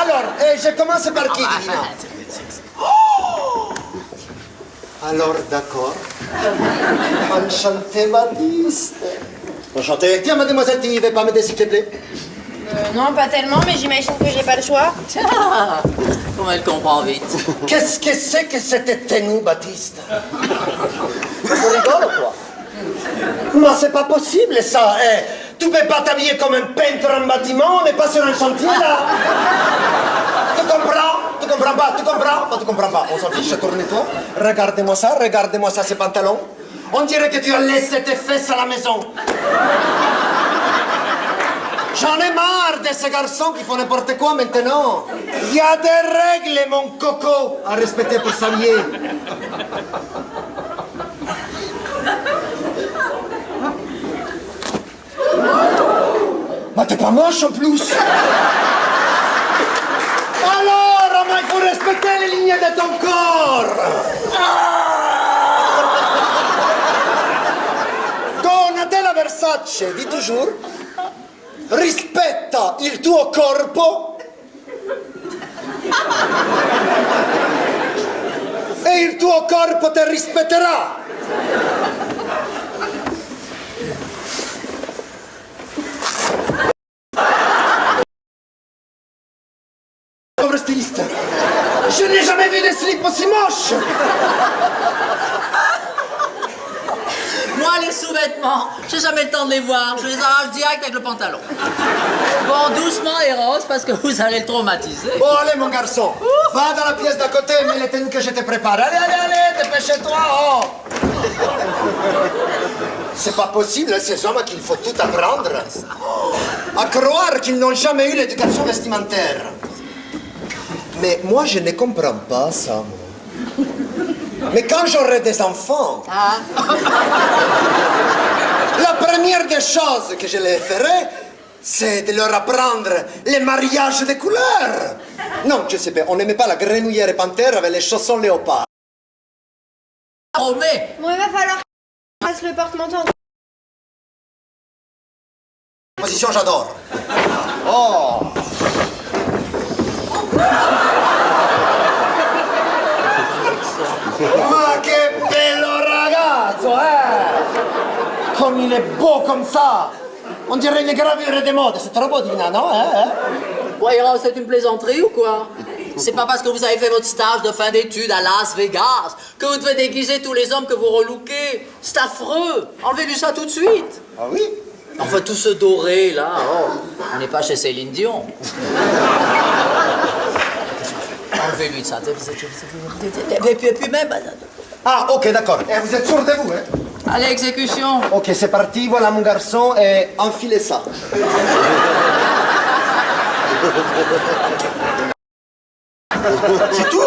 Alors, je commence par qui, Divina? Oh! Alors, d'accord. Enchanté, Baptiste. Enchanté. Tiens, mademoiselle, tu ne veux pas m'aider, s'il te plaît? Non, pas tellement, mais j'imagine que j'ai pas le choix. Ah, comment elle comprend vite. Qu'est-ce que c'est que cette tenue, Baptiste? Tu rigoles ou quoi? Mais c'est pas possible, ça, Tu peux pas t'habiller comme un peintre en bâtiment, on n'est pas sur un chantier, là. Tu comprends? Tu comprends pas? Tu comprends? Non, tu comprends pas. On s'en fiche, tourne-toi. Regardez-moi ça, ces pantalons. On dirait que tu as laissé tes fesses à la maison. J'en ai marre de ces garçons qui font n'importe quoi maintenant. Il y a des règles, mon coco, à respecter pour s'habiller. Mais t'es pas moche en plus. Alors, il faut respecter les lignes de ton corps. Donatella Versace dit toujours: rispetta il tuo corpo e il tuo corpo te rispetterà. Pauvre styliste, je n'ai jamais vu des slips aussi moches. Moi, les sous-vêtements, j'ai jamais le temps de les voir. Je les arrache direct avec le pantalon. Bon, doucement, Eros, parce que vous allez le traumatiser. Bon, allez, mon garçon, va dans la pièce d'à côté, mets les tenues que je te prépare. Allez, dépêche-toi, oh. C'est pas possible, ces hommes qu'il faut tout apprendre. À croire qu'ils n'ont jamais eu l'éducation vestimentaire. Mais moi, je ne comprends pas ça, moi. Mais quand j'aurai des enfants, la première des choses que je les ferai, c'est de leur apprendre les mariages de couleurs. Non, je sais pas, on n'aimait pas la grenouillère panthère avec les chaussons léopard. Oh, mais Bon, il va falloir que je fasse le porte-manteau. Position, j'adore. Oh. Ma che bello ragazzo! il est beau comme ça. On dirait une gravure de mode. C'est trop beau, Divina, non Voyons, c'est une plaisanterie ou quoi? C'est pas parce que vous avez fait votre stage de fin d'études à Las Vegas que vous devez déguiser tous les hommes que vous relookez. C'est affreux. Enlevez-lui ça tout de suite. Ah oui? Enfin, tout ce doré, là, oh, on n'est pas chez Céline Dion. Enlevez-lui ça. Et puis même... Ah, ok, d'accord. Et vous êtes sûr de vous, hein? Allez, exécution. Ok, c'est parti. Voilà, mon garçon. Et enfilez ça. C'est tout?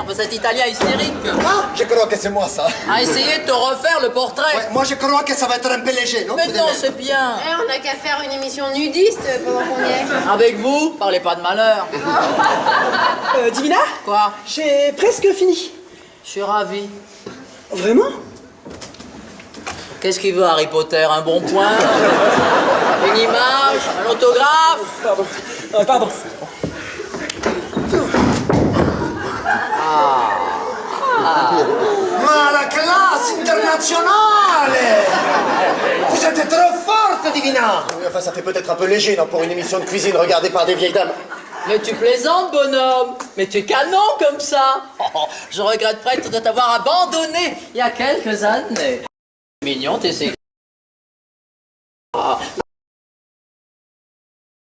Vous êtes italien hystérique. Ah, je crois que c'est moi, ça. À essayer de te refaire le portrait. Ouais, moi, je crois que ça va être un peu léger, non? Mais non, c'est bien. Eh, on n'a qu'à faire une émission nudiste pendant qu'on y est. Avec vous, parlez pas de malheur. Divina, Quoi? j'ai presque fini. Je suis ravi. Vraiment? Qu'est-ce qu'il veut, Harry Potter? Un bon point? Une image? Un autographe? Pardon. Pardon. Ma la classe internationale! Vous êtes trop forte, Divina! Oui, enfin, ça fait peut-être un peu léger, non, pour une émission de cuisine regardée par des vieilles dames. Mais tu plaisantes, bonhomme. Mais tu es canon comme ça. Oh, je regrette presque de t'avoir abandonné il y a quelques années. Mignon, t'es si... Ah.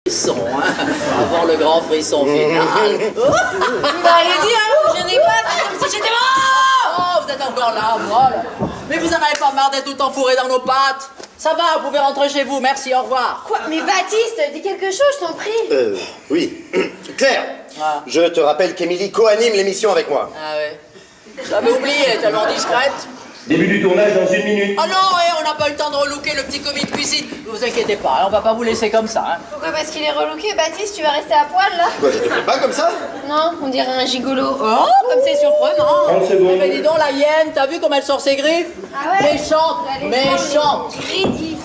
Frisson, hein, avant le grand frisson final. Bah, allez-y, hein, je n'ai pas, comme si j'étais mort. Oh, vous êtes encore là, voilà. Mais vous en avez pas marre d'être tout le temps fourré dans nos pattes? Ça va, vous pouvez rentrer chez vous, merci, au revoir. Quoi? Mais Baptiste, dis quelque chose, je t'en prie. Oui. Claire, Ah. je te rappelle qu'Émilie co-anime l'émission avec moi. Ah ouais. J'avais oublié, elle est tellement discrète. Début du tournage dans 1 minute. Oh non, on n'a pas eu le temps de relooker le petit commis de cuisine. Ne vous inquiétez pas, on va pas vous laisser comme ça. Hein. Pourquoi? Parce qu'il est relooké, Baptiste, tu vas rester à poil, là? Quoi, je te plais pas comme ça? Non, on dirait un gigolo. Oh, comme c'est surprenant. 30 secondes. Eh ben dis donc, la hyène, t'as vu comme elle sort ses griffes? Ah ouais? Méchante, méchante. Ridicule.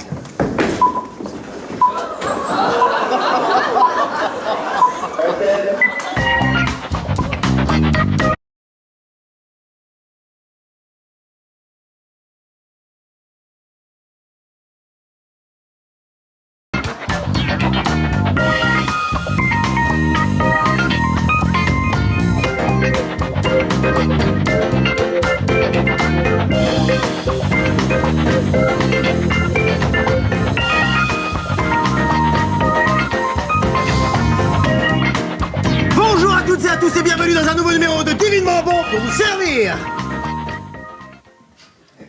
Bonjour à toutes et à tous et bienvenue dans un nouveau numéro de Divinement Bon pour vous servir.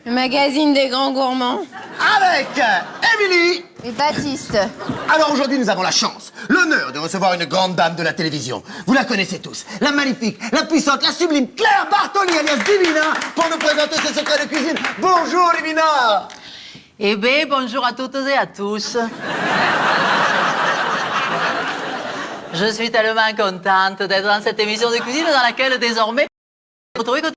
Le magazine des grands gourmands. Avec Émilie. Et Baptiste. Alors aujourd'hui, nous avons la chance, l'honneur de recevoir une grande dame de la télévision. Vous la connaissez tous, la magnifique, la puissante, la sublime Claire Bartoli alias Divina pour nous présenter ses secrets de cuisine. Bonjour Divina. Eh bien, bonjour à toutes et à tous. Je suis tellement contente d'être dans cette émission de cuisine dans laquelle désormais vous retrouvez que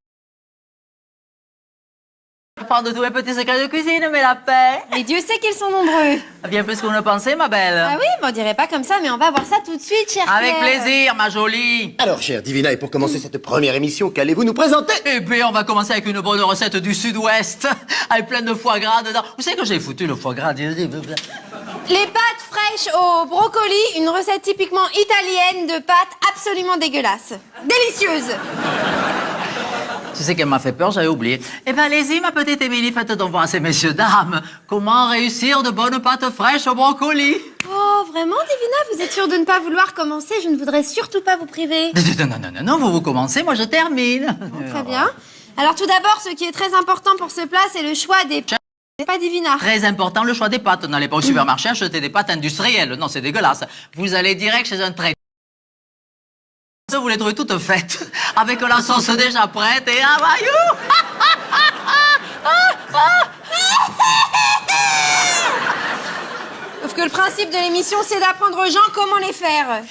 prendre tous mes petits secrets de cuisine, mais la paix. Et Dieu sait qu'ils sont nombreux. Bien plus que vous ne pensez, ma belle. Ah oui, mais on dirait pas comme ça, mais on va voir ça tout de suite, chère Avec Claire. plaisir, ma jolie. Alors, chère Divina, et pour commencer cette première émission, qu'allez-vous nous présenter? Eh bien, on va commencer avec une bonne recette du sud-ouest, avec plein de foie gras dedans. Vous savez que j'ai foutu le foie gras? Les pâtes fraîches au brocoli, une recette typiquement italienne de pâtes absolument dégueulasses. Délicieuse. Tu sais qu'elle m'a fait peur, j'avais oublié. Eh bien, allez-y, ma petite Émilie, faites donc voir à ces messieurs, dames, comment réussir de bonnes pâtes fraîches au brocoli. Oh, vraiment, Divina, vous êtes sûre de ne pas vouloir commencer? Je ne voudrais surtout pas vous priver. Non, vous commencez, moi je termine. Très bien. Alors tout d'abord, ce qui est très important pour ce plat, c'est le choix des pâtes. Pas Divina. Très important, le choix des pâtes. N'allez pas au supermarché acheter des pâtes industrielles. Non, c'est dégueulasse. Vous allez direct chez un traiteur. Vous les trouvez toutes faites, avec la sauce déjà prête et un maillot. Sauf que le principe de l'émission, c'est d'apprendre aux gens comment les faire.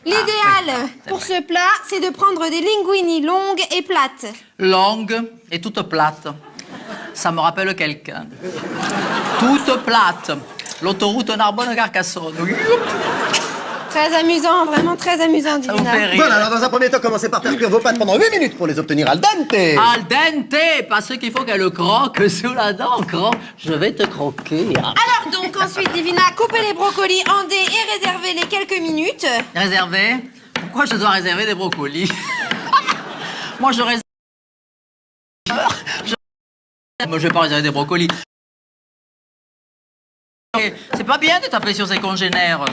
L'idéal pour ce plat, c'est de prendre des linguini longues et plates. Longue et toute plate. Ça me rappelle quelqu'un. Toute plate. L'autoroute Narbonne-Carcassonne. Très amusant, vraiment très amusant, Ça vous Divina. fait rire. Voilà, alors dans un premier temps, commencez par faire cuire vos pâtes pendant 8 minutes pour les obtenir al dente. Al dente, parce qu'il faut qu'elle le croque sous la dent, croque. Je vais te croquer. Alors donc, ensuite, Divina, coupez les brocolis en dés et réservez-les quelques minutes. Réservé? Pourquoi je dois réserver des brocolis? Moi, je réserve... Moi, je vais pas réserver des brocolis. C'est pas bien de taper sur ses congénères.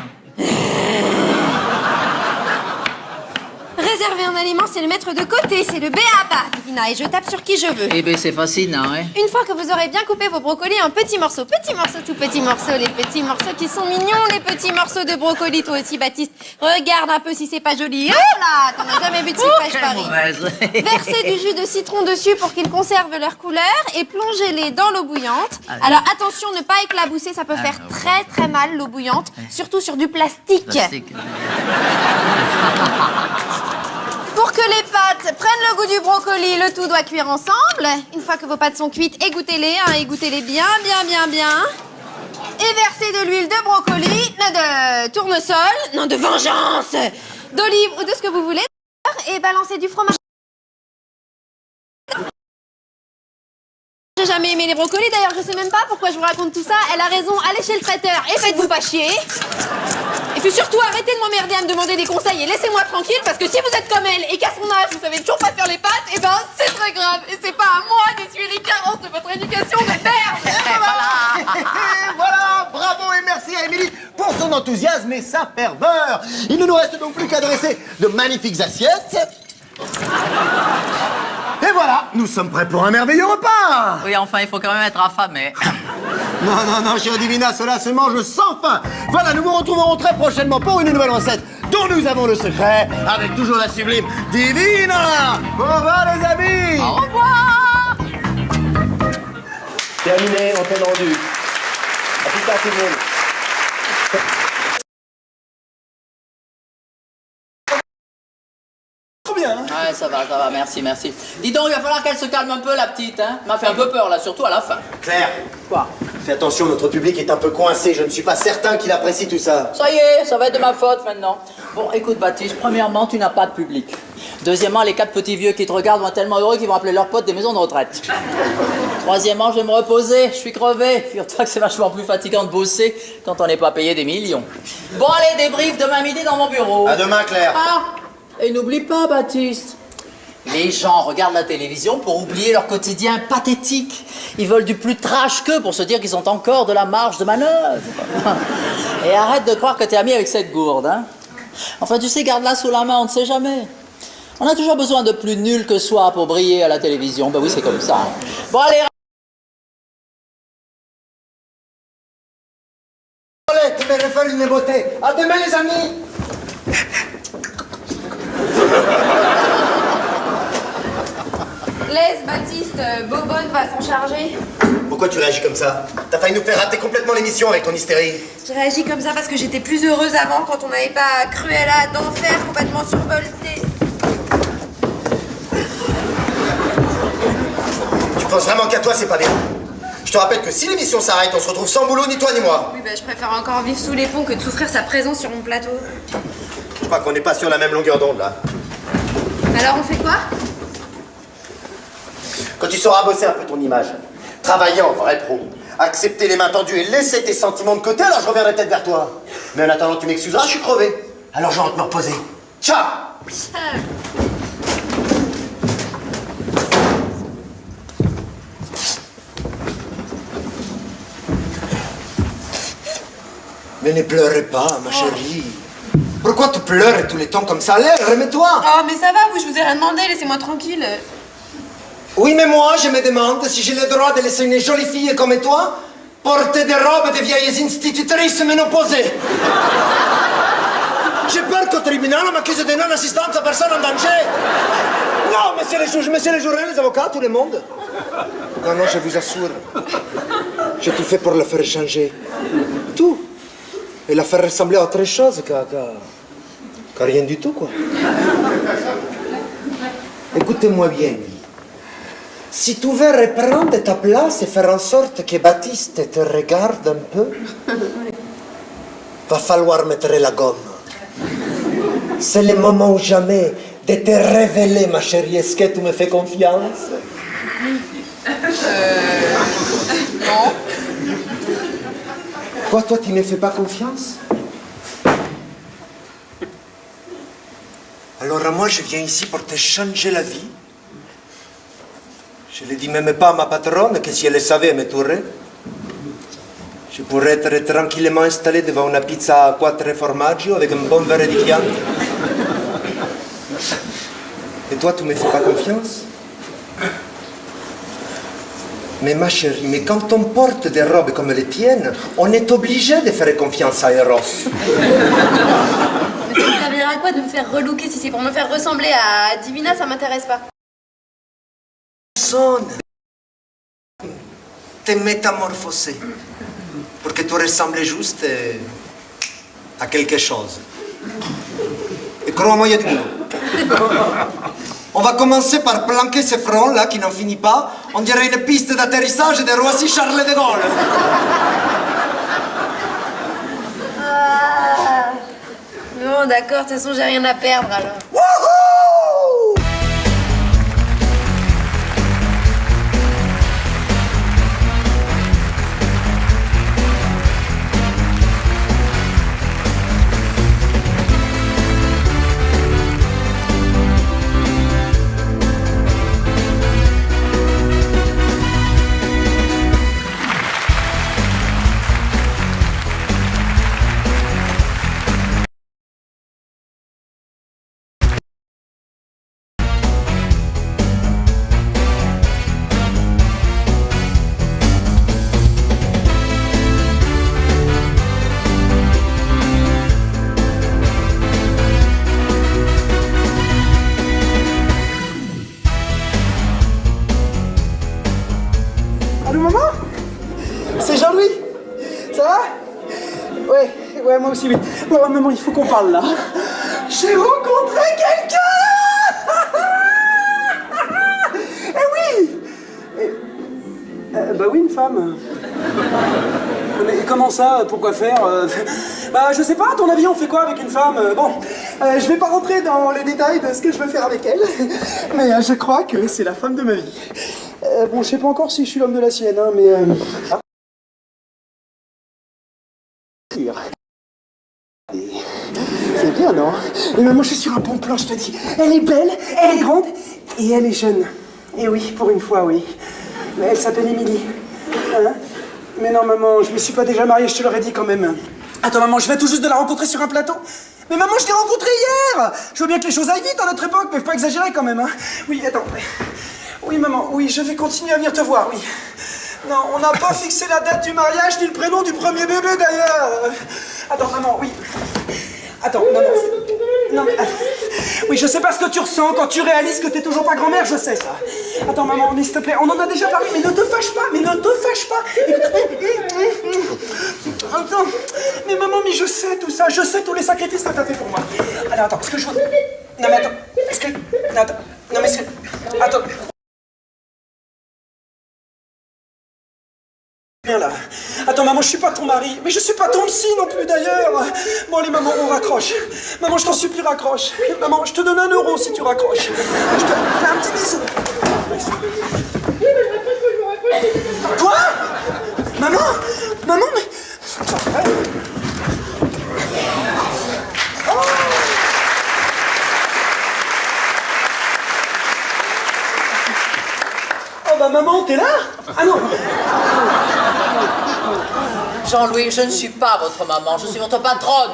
Réserver un aliment, c'est le mettre de côté, c'est le b.a.-ba, Divina, et je tape sur qui je veux. Eh ben, c'est fascinant, hein. Une fois que vous aurez bien coupé vos brocolis en petits morceaux, tout petits morceaux, les petits morceaux qui sont mignons, les petits morceaux de brocolis, toi aussi, Baptiste. Regarde un peu si c'est pas joli. Oh là, t'en as jamais vu de si fraîche, Quelle Paris. mauvaise. Versez du jus de citron dessus pour qu'ils conservent leur couleur et plongez-les dans l'eau bouillante. Alors attention, ne pas éclabousser, ça peut faire très très mal l'eau bouillante, surtout sur du plastique. Plastique. Pour que les pâtes prennent le goût du brocoli, le tout doit cuire ensemble. Une fois que vos pâtes sont cuites, égouttez-les, égouttez-les bien. Et versez de l'huile de brocoli, de tournesol, non de vengeance, d'olive ou de ce que vous voulez, et balancez du fromage. J'ai jamais aimé les brocolis, d'ailleurs je sais même pas pourquoi je vous raconte tout ça. Elle a raison, allez chez le traiteur et faites-vous pas chier. Et puis surtout, arrêtez de m'emmerder à me demander des conseils et laissez-moi tranquille, parce que si vous êtes comme elle et qu'à son âge vous savez toujours pas faire les pâtes, eh ben c'est très grave. Et c'est pas à moi d'essuyer les carences de votre éducation de merde. Voilà, bravo et merci à Émilie pour son enthousiasme et sa ferveur. Il ne nous reste donc plus qu'à dresser de magnifiques assiettes. Et voilà, nous sommes prêts pour un merveilleux repas. Oui, enfin, il faut quand même être affamé. Non, chère Divina, cela se mange sans faim. Voilà, nous vous retrouverons très prochainement pour une nouvelle recette dont nous avons le secret, avec toujours la sublime Divina. Au revoir les amis. Au revoir. Terminé, antenne rendue. À plus tard tout le monde. Trop bien, hein. Ouais, ça va, merci. Dis donc, il va falloir qu'elle se calme un peu, la petite, hein. M'a fait un peu peur, là, surtout à la fin. Claire, Quoi? fais attention, notre public est un peu coincé. Je ne suis pas certain qu'il apprécie tout ça. Ça y est, ça va être de ma faute maintenant. Bon, écoute, Baptiste, premièrement, tu n'as pas de public. Deuxièmement, les 4 petits vieux qui te regardent vont être tellement heureux qu'ils vont appeler leurs potes des maisons de retraite. Troisièmement, je vais me reposer, je suis crevé. Figure-toi que c'est vachement plus fatigant de bosser quand on n'est pas payé des millions. Bon, allez, débrief demain midi dans mon bureau. À demain, Claire. Ah, et n'oublie pas, Baptiste, les gens regardent la télévision pour oublier leur quotidien pathétique. Ils veulent du plus trash qu'eux pour se dire qu'ils ont encore de la marge de manœuvre. Et arrête de croire que t'es ami avec cette gourde, hein. Enfin, tu sais, garde-la sous la main, on ne sait jamais. On a toujours besoin de plus nul que soi pour briller à la télévision. Ben oui, c'est comme ça. Bon, allez. Tu me refais une beauté. À demain, les amis. Laisse Baptiste, Bobonne va s'en charger. Pourquoi tu réagis comme ça? T'as failli nous faire rater complètement l'émission avec ton hystérie. Je réagis comme ça parce que j'étais plus heureuse avant quand on n'avait pas Cruella d'enfer complètement survoltée. Tu penses vraiment qu'à toi, c'est pas bien? Je te rappelle que si l'émission s'arrête, on se retrouve sans boulot, ni toi ni moi. Oui, bah je préfère encore vivre sous les ponts que de souffrir sa présence sur mon plateau. Je crois qu'on n'est pas sur la même longueur d'onde, là. Alors on fait quoi? Quand tu sauras bosser un peu ton image, travailler en vrai pro, accepter les mains tendues et laisser tes sentiments de côté, alors je reviendrai peut-être vers toi. Mais en attendant, tu m'excuseras, je suis crevé. Alors je rentre me reposer. Ciao! Mais ne pleurez pas, ma chérie. Pourquoi tu pleures tous les temps comme ça? Allez, remets-toi. Oh mais ça va, vous, je vous ai rien demandé, laissez-moi tranquille. Oui, mais moi, je me demande si j'ai le droit de laisser une jolie fille comme toi porter des robes de vieilles institutrices ménopausées. J'ai peur qu'au tribunal, on m'accuse de non-assistance à personne en danger. Non, monsieur le juge, monsieur le juré, les avocats, tout le monde. Non, je vous assure. J'ai tout fait pour le faire changer. Tout. Et la faire ressembler à autre chose qu'à rien du tout, quoi. Écoutez-moi bien. Si tu veux reprendre ta place et faire en sorte que Baptiste te regarde un peu, va falloir mettre la gomme. C'est le moment ou jamais de te révéler, ma chérie. Est-ce que tu me fais confiance? Non. Quoi, toi, tu ne me fais pas confiance? Alors, moi, je viens ici pour te changer la vie. Je ne le dis même pas à ma patronne, que si elle le savait, elle me tuerait. Je pourrais être tranquillement installé devant une pizza à 4 formaggio avec un bon verre de Chianti. Et toi, tu ne me fais pas confiance? Mais ma chérie, mais quand on porte des robes comme les tiennes, on est obligé de faire confiance à Eros. Mais ça me servira à quoi de me faire relooker si c'est pour me faire ressembler à Divina, ça m'intéresse pas. Personne te métamorphoser pour que tu ressembles juste à quelque chose. Et crois-moi, il y a du boulot. On va commencer par planquer ce front-là qui n'en finit pas. On dirait une piste d'atterrissage de Roissy-Charles de Gaulle. Ah. Bon, d'accord, de toute façon, j'ai rien à perdre alors. Wouhou! Allô, maman? C'est Jean-Louis? Ça va? Ouais, moi aussi, oui. Bon, maman, il faut qu'on parle, là. J'ai rencontré quelqu'un! Eh oui! Bah oui, une femme. Mais comment ça? Pourquoi faire? Bah, je sais pas, à ton avis, on fait quoi avec une femme? Bon, je vais pas rentrer dans les détails de ce que je veux faire avec elle, mais je crois que c'est la femme de ma vie. Bon, je sais pas encore si je suis l'homme de la sienne, hein, mais... C'est bien, non? Mais maman, je suis sur un bon plan, je te dis. Elle est belle, elle est grande, et elle est jeune. Et oui, pour une fois, oui. Mais elle s'appelle Émilie. Hein? Mais non, maman, je me suis pas déjà mariée, je te l'aurais dit quand même. Attends, maman, je viens tout juste de la rencontrer sur un plateau. Mais maman, je t'ai rencontrée hier! Je veux bien que les choses aillent vite à notre époque, mais faut pas exagérer quand même, hein. Oui, attends. Oui, maman, oui, je vais continuer à venir te voir, oui. Non, on n'a pas fixé la date du mariage ni le prénom du premier bébé, d'ailleurs. Attends, maman, oui. Attends, non, non. Non, mais... Oui, je sais pas ce que tu ressens quand tu réalises que t'es toujours pas grand-mère, je sais ça. Attends, maman, s'il te plaît, on en a déjà parlé, mais ne te fâche pas, Attends, mais maman, mais je sais tout ça, je sais tous les sacrifices que t'as fait pour moi. Alors, attends, est-ce que je... Non, mais attends, est-ce que... Non, attends, non, mais c'est... Attends... Viens là. Attends, maman, je suis pas ton mari, mais je suis pas ton psy non plus d'ailleurs. Bon, allez, maman, on raccroche. Maman, je t'en supplie, raccroche. Maman, je te donne 1 euro si tu raccroches. Je te fais un petit bisou. Quoi? Maman? Maman, mais... Oh! Oh bah maman, t'es là? Ah non! Jean-Louis, je ne suis pas votre maman, je suis votre patronne.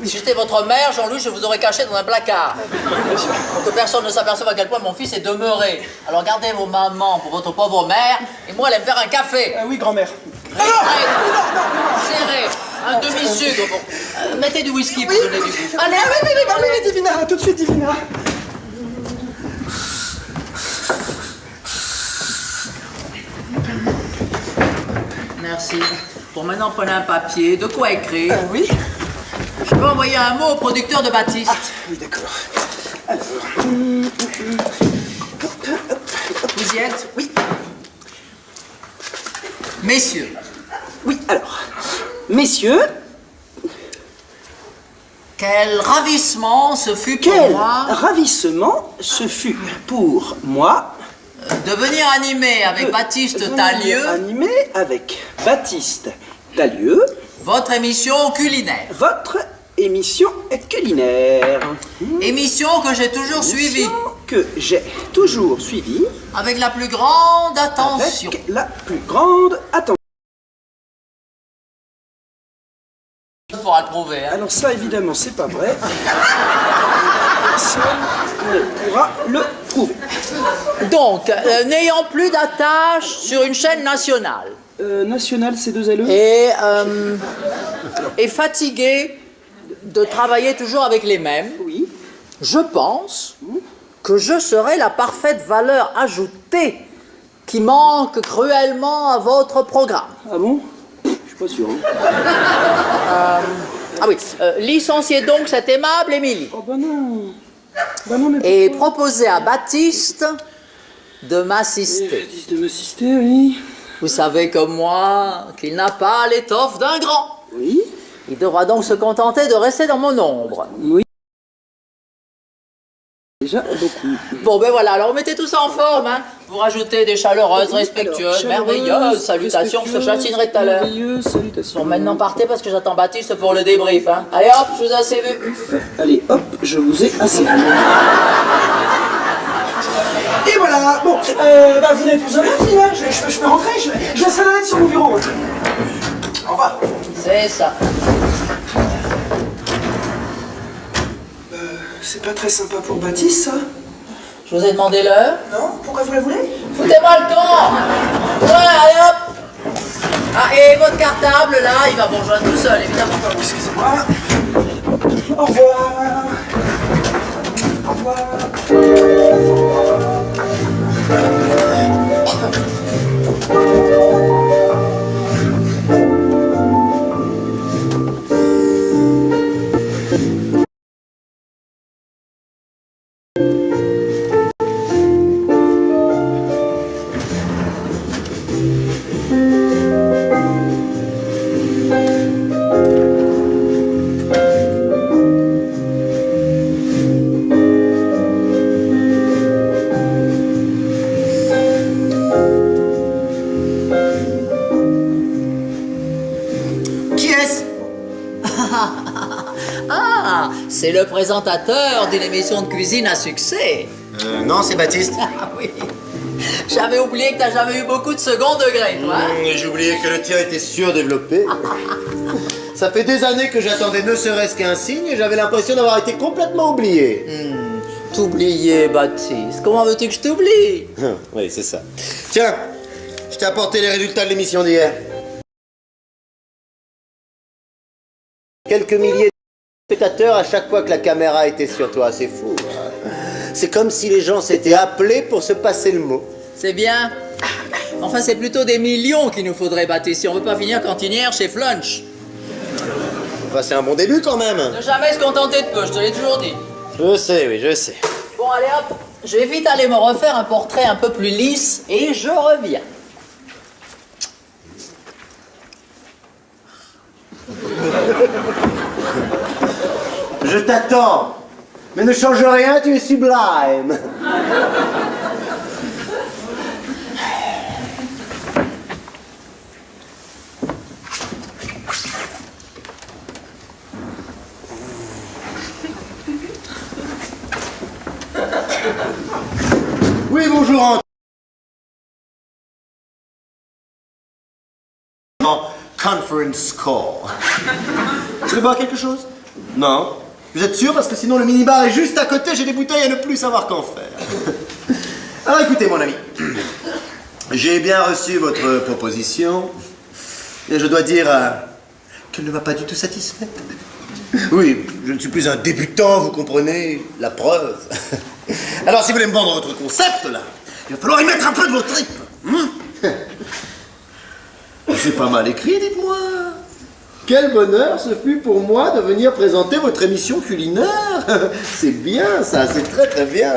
Si j'étais votre mère, Jean-Louis, je vous aurais caché dans un placard. Pour que personne ne s'aperçoive à quel point mon fils est demeuré. Alors gardez vos mamans pour votre pauvre mère, et moi, elle aime faire un café. Oui, grand-mère. Serré, un demi-sucre. Bon. Mettez du whisky pour donner du goût. Allez, oui, Divina, tout de suite, Divina. Merci. Bon, maintenant, prenez un papier, de quoi écrire. Oui. Je peux envoyer un mot au producteur de Baptiste. Ah, oui, d'accord. Alors... Vous y êtes? Oui. Messieurs. Oui, alors... Messieurs... Quel ravissement ce fut pour Quel moi ravissement ce fut pour moi de venir animer avec Baptiste Talieu animé avec Baptiste Talieu votre émission culinaire. votre émission culinaire. Émission que j'ai toujours suivie Que j'ai toujours suivie avec la plus grande attention. avec la plus grande attention. Il faudra le prouver. Hein. Alors ça, évidemment, c'est pas vrai. Personne ne pourra le prouver. Donc, n'ayant plus d'attache sur une chaîne nationale National, c'est 2 LE. et fatigué de travailler toujours avec les mêmes, Oui. je pense que je serai la parfaite valeur ajoutée qui manque cruellement à votre programme. Ah bon? Je suis pas sûr. Hein. Ah oui, licenciez donc cette aimable Émilie Oh bah non. Bah non, mais et pourquoi? proposez à Baptiste de m'assister. Dis de m'assister, oui. Vous savez comme moi qu'il n'a pas l'étoffe d'un grand. Oui. Il devra donc se contenter de rester dans mon ombre. Oui. Déjà beaucoup. Bon ben voilà, alors mettez tout ça en forme, hein. Vous rajoutez des chaleureuses, respectueuses, merveilleuses salutations, je te châtinerai tout à l'heure. Merveilleuses salutations. Bon, maintenant partez parce que j'attends Baptiste pour le débrief, hein. Allez hop, je vous ai assez vu. Allez, hop, je vous ai assez. Et voilà, bon, bah vous n'êtes plus à l'heure, là. Je peux rentrer, je laisse la lettre sur mon bureau. Au revoir. C'est ça. C'est pas très sympa pour Baptiste, ça? Je vous ai demandé l'heure. Non? Pourquoi vous la voulez? Foutez-moi le camp. Ouais, allez hop. Ah, et votre cartable, là, il va vous rejoindre tout seul, évidemment. Excusez-moi. Au revoir. Au revoir. C'est le présentateur d'une émission de cuisine à succès. Non, c'est Baptiste. Ah oui. J'avais oublié que t'as jamais eu beaucoup de second degré, toi. J'ai oublié que le tien était surdéveloppé. Ça fait des années que j'attendais ne serait-ce qu'un signe et j'avais l'impression d'avoir été complètement oublié. T'oublier, Baptiste. Comment veux-tu que je t'oublie? Oui, c'est ça. Tiens, je t'ai apporté les résultats de l'émission d'hier. Quelques milliers de spectateurs à chaque fois que la caméra était sur toi, c'est fou. C'est comme si les gens s'étaient appelés pour se passer le mot. C'est bien. Enfin, c'est plutôt des millions qu'il nous faudrait, Baptiste, si on veut pas finir cantinière chez Flunch. Enfin, c'est un bon début quand même. Ne jamais se contenter de peu, je te l'ai toujours dit. Je sais, oui, je sais. Bon, allez hop, je vais vite aller me refaire un portrait un peu plus lisse et je reviens. Je t'attends. Mais ne change rien, tu es sublime. Oui, bonjour. Conference call. Vous voulez boire quelque chose? Non. Vous êtes sûr? Parce que sinon le minibar est juste à côté, j'ai des bouteilles à ne plus savoir qu'en faire. Alors écoutez mon ami, j'ai bien reçu votre proposition et je dois dire qu'elle ne m'a pas du tout satisfaite. Oui, je ne suis plus un débutant, vous comprenez, la preuve. Alors si vous voulez me vendre votre concept là, il va falloir y mettre un peu de vos tripes. C'est pas mal écrit, dites-moi. Quel bonheur ce fut pour moi de venir présenter votre émission culinaire. C'est bien ça, c'est très très bien.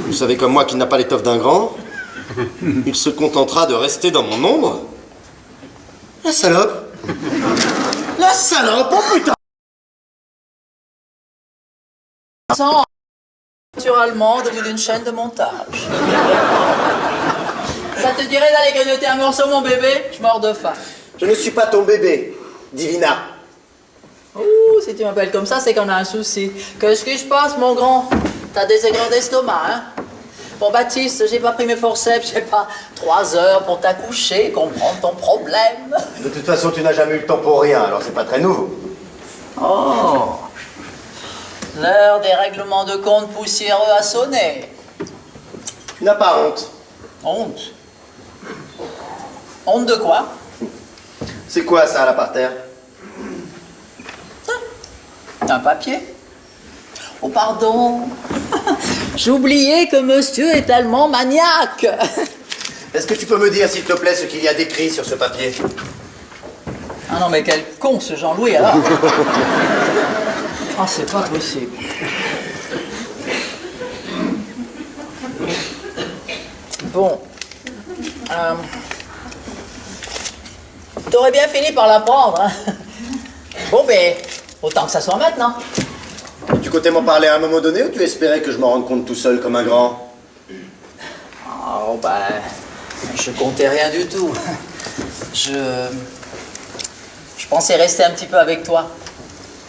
Vous savez comme moi qu'il n'a pas l'étoffe d'un grand, il se contentera de rester dans mon ombre. La salope. La salope, oh putain. Sans naturellement au bout d'une chaîne de montage. Ça te dirait d'aller grignoter un morceau, mon bébé? Je meurs de faim. Je ne suis pas ton bébé, Divina. Ouh, si tu m'appelles comme ça, c'est qu'on a un souci. Qu'est-ce qui se passe, mon grand? T'as des aigreurs d'estomac, hein? Bon, Baptiste, j'ai pas pris mes forceps, j'ai pas 3 heures pour t'accoucher, comprendre ton problème. De toute façon, tu n'as jamais eu le temps pour rien, alors c'est pas très nouveau. Oh, l'heure des règlements de compte poussiéreux a sonné. Tu n'as pas honte. Honte? Honte de quoi? C'est quoi ça, là, par terre? Un papier? Oh, pardon. J'ai oublié que monsieur est tellement maniaque. Est-ce que tu peux me dire, s'il te plaît, ce qu'il y a d'écrit sur ce papier? Ah non, mais quel con ce Jean-Louis, alors. Ah, c'est pas possible. Bon. T'aurais bien fini par l'apprendre, hein. Bon, ben, autant que ça soit maintenant. Tu comptais m'en parler à un moment donné ou tu espérais que je m'en rende compte tout seul comme un grand? Oh, ben, je comptais rien du tout. Je pensais rester un petit peu avec toi.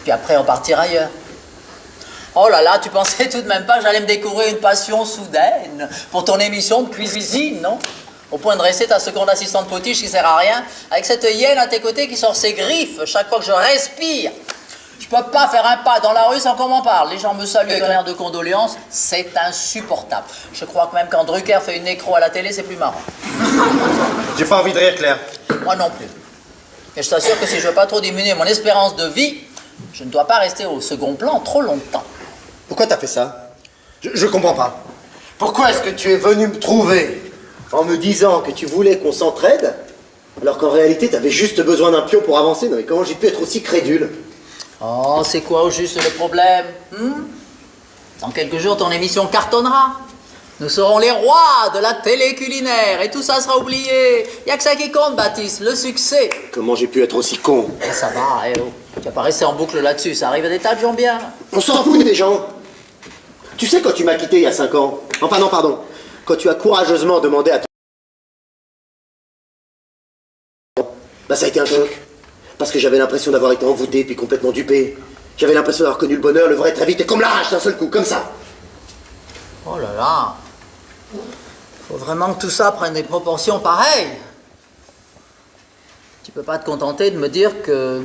Puis après, repartir ailleurs. Oh là là, tu pensais tout de même pas que j'allais me découvrir une passion soudaine pour ton émission de cuisine, non? Au point de rester ta seconde assistante potiche qui sert à rien, avec cette hyène à tes côtés qui sort ses griffes chaque fois que je respire. Je peux pas faire un pas dans la rue sans qu'on m'en parle. Les gens me saluent avec un air de condoléances, c'est insupportable. Je crois que même quand Drucker fait une nécro à la télé, c'est plus marrant. J'ai pas envie de rire, Claire. Moi non plus. Et je t'assure que si je veux pas trop diminuer mon espérance de vie, je ne dois pas rester au second plan trop longtemps. Pourquoi t'as fait ça? Je comprends pas. Pourquoi est-ce que tu es venu me trouver en me disant que tu voulais qu'on s'entraide, alors qu'en réalité t'avais juste besoin d'un pion pour avancer? Non mais comment j'ai pu être aussi crédule? Oh, c'est quoi au juste le problème? Dans quelques jours, ton émission cartonnera. Nous serons les rois de la télé culinaire et tout ça sera oublié. Y a que ça qui compte, Baptiste, le succès. Comment j'ai pu être aussi con? Ah, ça va, oh. Tu vas pas rester en boucle là-dessus, ça arrive à des tas de gens bien. On s'en fout des gens. Tu sais quand tu m'as quitté il y a 5 ans? Enfin non, pardon. Quand tu as courageusement demandé à ton... Bah ça a été un choc. Parce que j'avais l'impression d'avoir été envoûté puis complètement dupé. J'avais l'impression d'avoir connu le bonheur, le vrai très vite et comme l'arrache d'un seul coup, comme ça. Oh là là. Faut vraiment que tout ça prenne des proportions pareilles. Tu peux pas te contenter de me dire que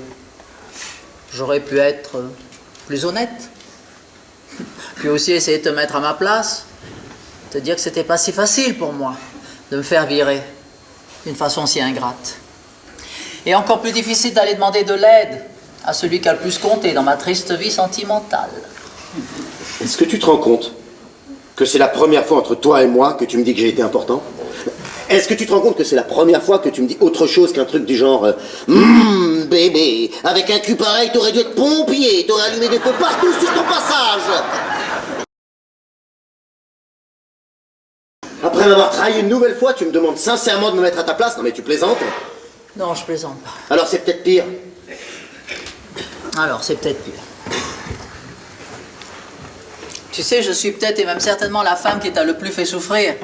j'aurais pu être plus honnête. Puis aussi essayer de te mettre à ma place. Te dire que c'était pas si facile pour moi de me faire virer d'une façon si ingrate. Et encore plus difficile d'aller demander de l'aide à celui qui a le plus compté dans ma triste vie sentimentale. Est-ce que tu te rends compte que c'est la première fois entre toi et moi que tu me dis que j'ai été important? Est-ce que tu te rends compte que c'est la première fois que tu me dis autre chose qu'un truc du genre bébé, avec un cul pareil, t'aurais dû être pompier, t'aurais allumé des feux partout sur ton passage. Après m'avoir trahi une nouvelle fois, tu me demandes sincèrement de me mettre à ta place? Non mais tu plaisantes? Non, je plaisante pas. Alors c'est peut-être pire. Alors, c'est peut-être pire. Tu sais, je suis peut-être et même certainement la femme qui t'a le plus fait souffrir.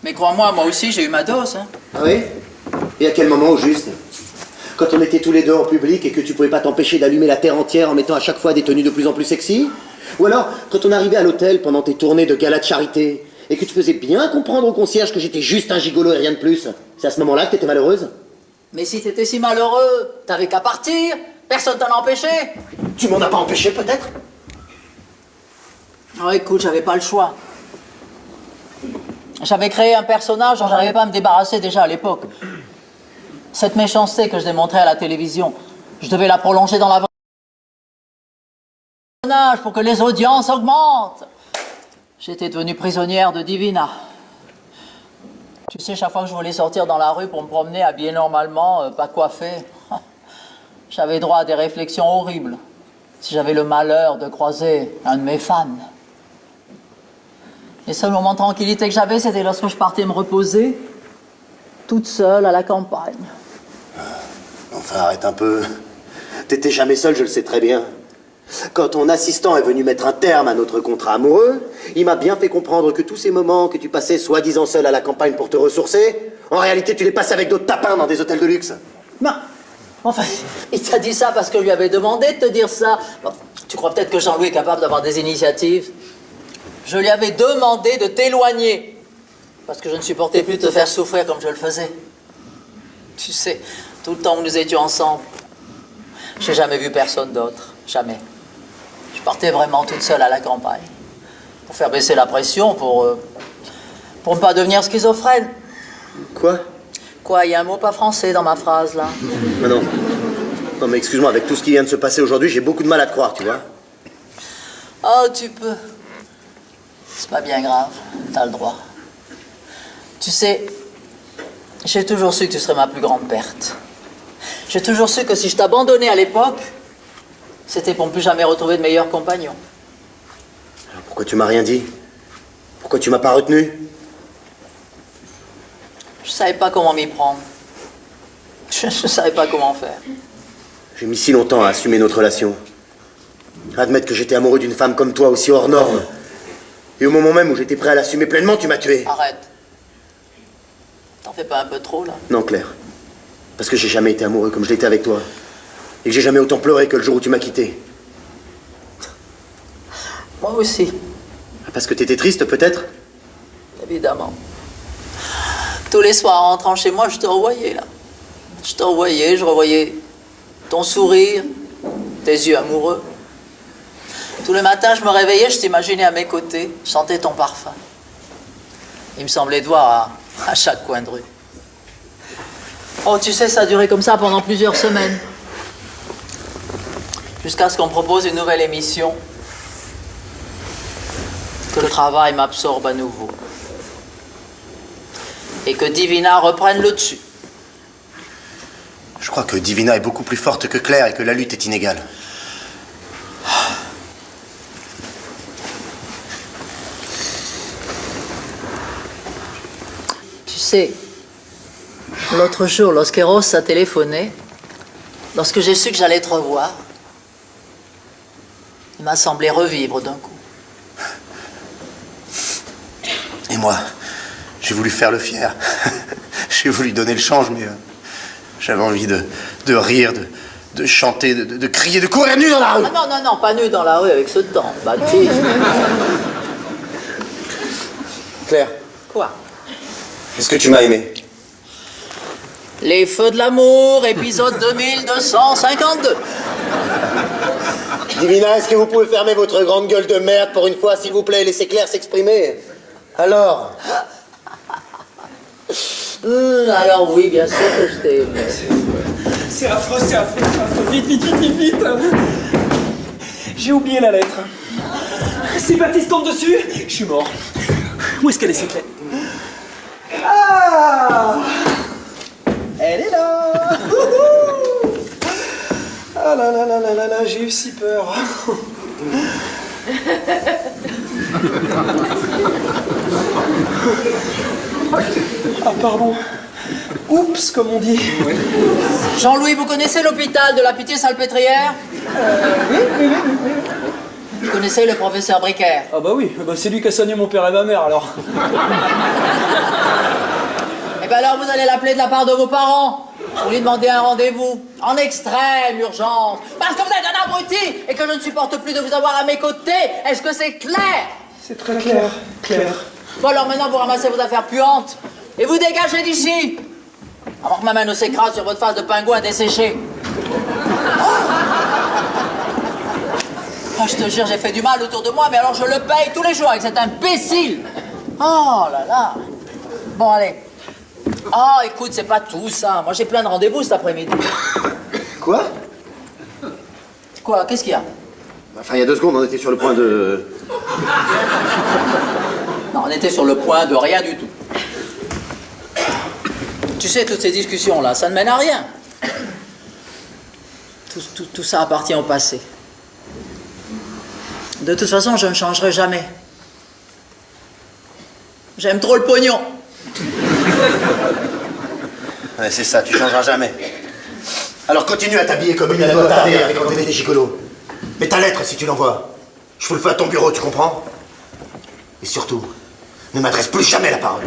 Mais crois-moi, moi aussi, j'ai eu ma dose. Hein. Ah oui? Et à quel moment au juste? Quand on était tous les deux en public et que tu pouvais pas t'empêcher d'allumer la terre entière en mettant à chaque fois des tenues de plus en plus sexy? Ou alors, quand on arrivait à l'hôtel pendant tes tournées de gala de charité et que tu faisais bien comprendre au concierge que j'étais juste un gigolo et rien de plus? C'est à ce moment-là que t'étais malheureuse? Mais si t'étais si malheureux, t'avais qu'à partir. Personne t'en a empêché. Tu m'en as pas empêché, peut-être? Oh, écoute, j'avais pas le choix. J'avais créé un personnage dont j'arrivais pas à me débarrasser déjà à l'époque. Cette méchanceté que je démontrais à la télévision, je devais la prolonger dans la personnage pour que les audiences augmentent. J'étais devenue prisonnière de Divina. Tu sais, chaque fois que je voulais sortir dans la rue pour me promener habillée normalement, pas coiffée, j'avais droit à des réflexions horribles si j'avais le malheur de croiser un de mes fans. Les seuls moments de tranquillité que j'avais, c'était lorsque je partais me reposer, toute seule à la campagne. Enfin, arrête un peu. T'étais jamais seul, je le sais très bien. Quand ton assistant est venu mettre un terme à notre contrat amoureux, il m'a bien fait comprendre que tous ces moments que tu passais soi-disant seul à la campagne pour te ressourcer, en réalité, tu les passes avec d'autres tapins dans des hôtels de luxe. Non. Enfin, il t'a dit ça parce que je lui avais demandé de te dire ça. Bon, tu crois peut-être que Jean-Louis est capable d'avoir des initiatives? Je lui avais demandé de t'éloigner. Parce que je ne supportais plus de te faire souffrir comme je le faisais. Tu sais, tout le temps où nous étions ensemble, j'ai jamais vu personne d'autre. Jamais. Je partais vraiment toute seule à la campagne. Pour faire baisser la pression, pour ne pas devenir schizophrène. Quoi? Quoi, il y a un mot pas français dans ma phrase, là? Mais non. Non, mais excuse-moi, avec tout ce qui vient de se passer aujourd'hui, j'ai beaucoup de mal à te croire, tu vois. Oh, tu peux. C'est pas bien grave, t'as le droit. Tu sais, j'ai toujours su que tu serais ma plus grande perte. J'ai toujours su que si je t'abandonnais à l'époque, c'était pour ne plus jamais retrouver de meilleurs compagnons. Alors pourquoi tu m'as rien dit? Pourquoi tu m'as pas retenu? Je savais pas comment m'y prendre. Je savais pas comment faire. J'ai mis si longtemps à assumer notre relation. À admettre que j'étais amoureux d'une femme comme toi, aussi hors norme. Et au moment même où j'étais prêt à l'assumer pleinement, tu m'as tué. Arrête. T'en fais pas un peu trop, là? Non, Claire. Parce que j'ai jamais été amoureux comme je l'étais avec toi. Et que j'ai jamais autant pleuré que le jour où tu m'as quitté. Moi aussi. Parce que t'étais triste, peut-être? Évidemment. Tous les soirs, en rentrant chez moi, je te revoyais, là. Je te revoyais, je revoyais ton sourire, tes yeux amoureux. Tous les matins, je me réveillais, je t'imaginais à mes côtés, je sentais ton parfum. Il me semblait te voir à chaque coin de rue. Oh, tu sais, ça a duré comme ça pendant plusieurs semaines. Jusqu'à ce qu'on me propose une nouvelle émission. Que le travail m'absorbe à nouveau. Et que Divina reprenne le dessus. Je crois que Divina est beaucoup plus forte que Claire et que la lutte est inégale. Tu sais, l'autre jour, lorsqu'Eros a téléphoné, lorsque j'ai su que j'allais te revoir, il m'a semblé revivre d'un coup. Et moi, j'ai voulu faire le fier. J'ai voulu donner le change, mais j'avais envie de rire, de chanter, de crier, de courir nu dans la rue. Ah non, non, non, pas nu dans la rue avec ce temps, Baptiste. Claire, Quoi? est-ce que tu m'as aimé? Les Feux de l'amour, épisode 2252. Divina, est-ce que vous pouvez fermer votre grande gueule de merde pour une fois, s'il vous plaît, et laisser Claire s'exprimer? Alors? Alors oui, bien sûr que je t'ai aimé. C'est affreux, c'est affreux, c'est affreux. Vite, vite, vite, vite, vite. J'ai oublié la lettre. Si Baptiste tombe dessus, je suis mort. Où est-ce qu'elle est, cette lettre? Ah! Elle est là! Wouhou! Ah là là là là là là, j'ai eu si peur. Ah pardon. Oups, comme on dit. Jean-Louis, vous connaissez l'hôpital de la Pitié-Salpêtrière? Oui. Vous connaissez le professeur Bricaire? Ah bah oui, bah c'est lui qui a soigné mon père et ma mère alors. Eh bien alors vous allez l'appeler de la part de vos parents pour lui demander un rendez-vous en extrême urgence. Parce que vous êtes un abruti et que je ne supporte plus de vous avoir à mes côtés. Est-ce que c'est clair? C'est très clair, Claire. Bon alors maintenant vous ramassez vos affaires puantes et vous dégagez d'ici. Avant que ma main ne s'écrase sur votre face de pingouin desséché. Oh, je te jure, j'ai fait du mal autour de moi, mais alors je le paye tous les jours avec cet imbécile. Oh là là. Bon, allez. Oh, écoute, c'est pas tout ça. Moi, j'ai plein de rendez-vous cet après-midi. Quoi? Quoi? Qu'est-ce qu'il y a? Enfin, il y a 2 secondes, on était sur le point de... Non, on était sur le point de rien du tout. Tu sais, toutes ces discussions-là, ça ne mène à rien. Tout ça appartient au passé. De toute façon, je ne changerai jamais. J'aime trop le pognon. Ouais, c'est ça, tu changeras jamais. Alors continue à t'habiller comme une ado attardée avec un des gigolos. Mais ta lettre, si tu l'envoies, je fous le feu à ton bureau, tu comprends? Et surtout, ne m'adresse plus jamais la parole.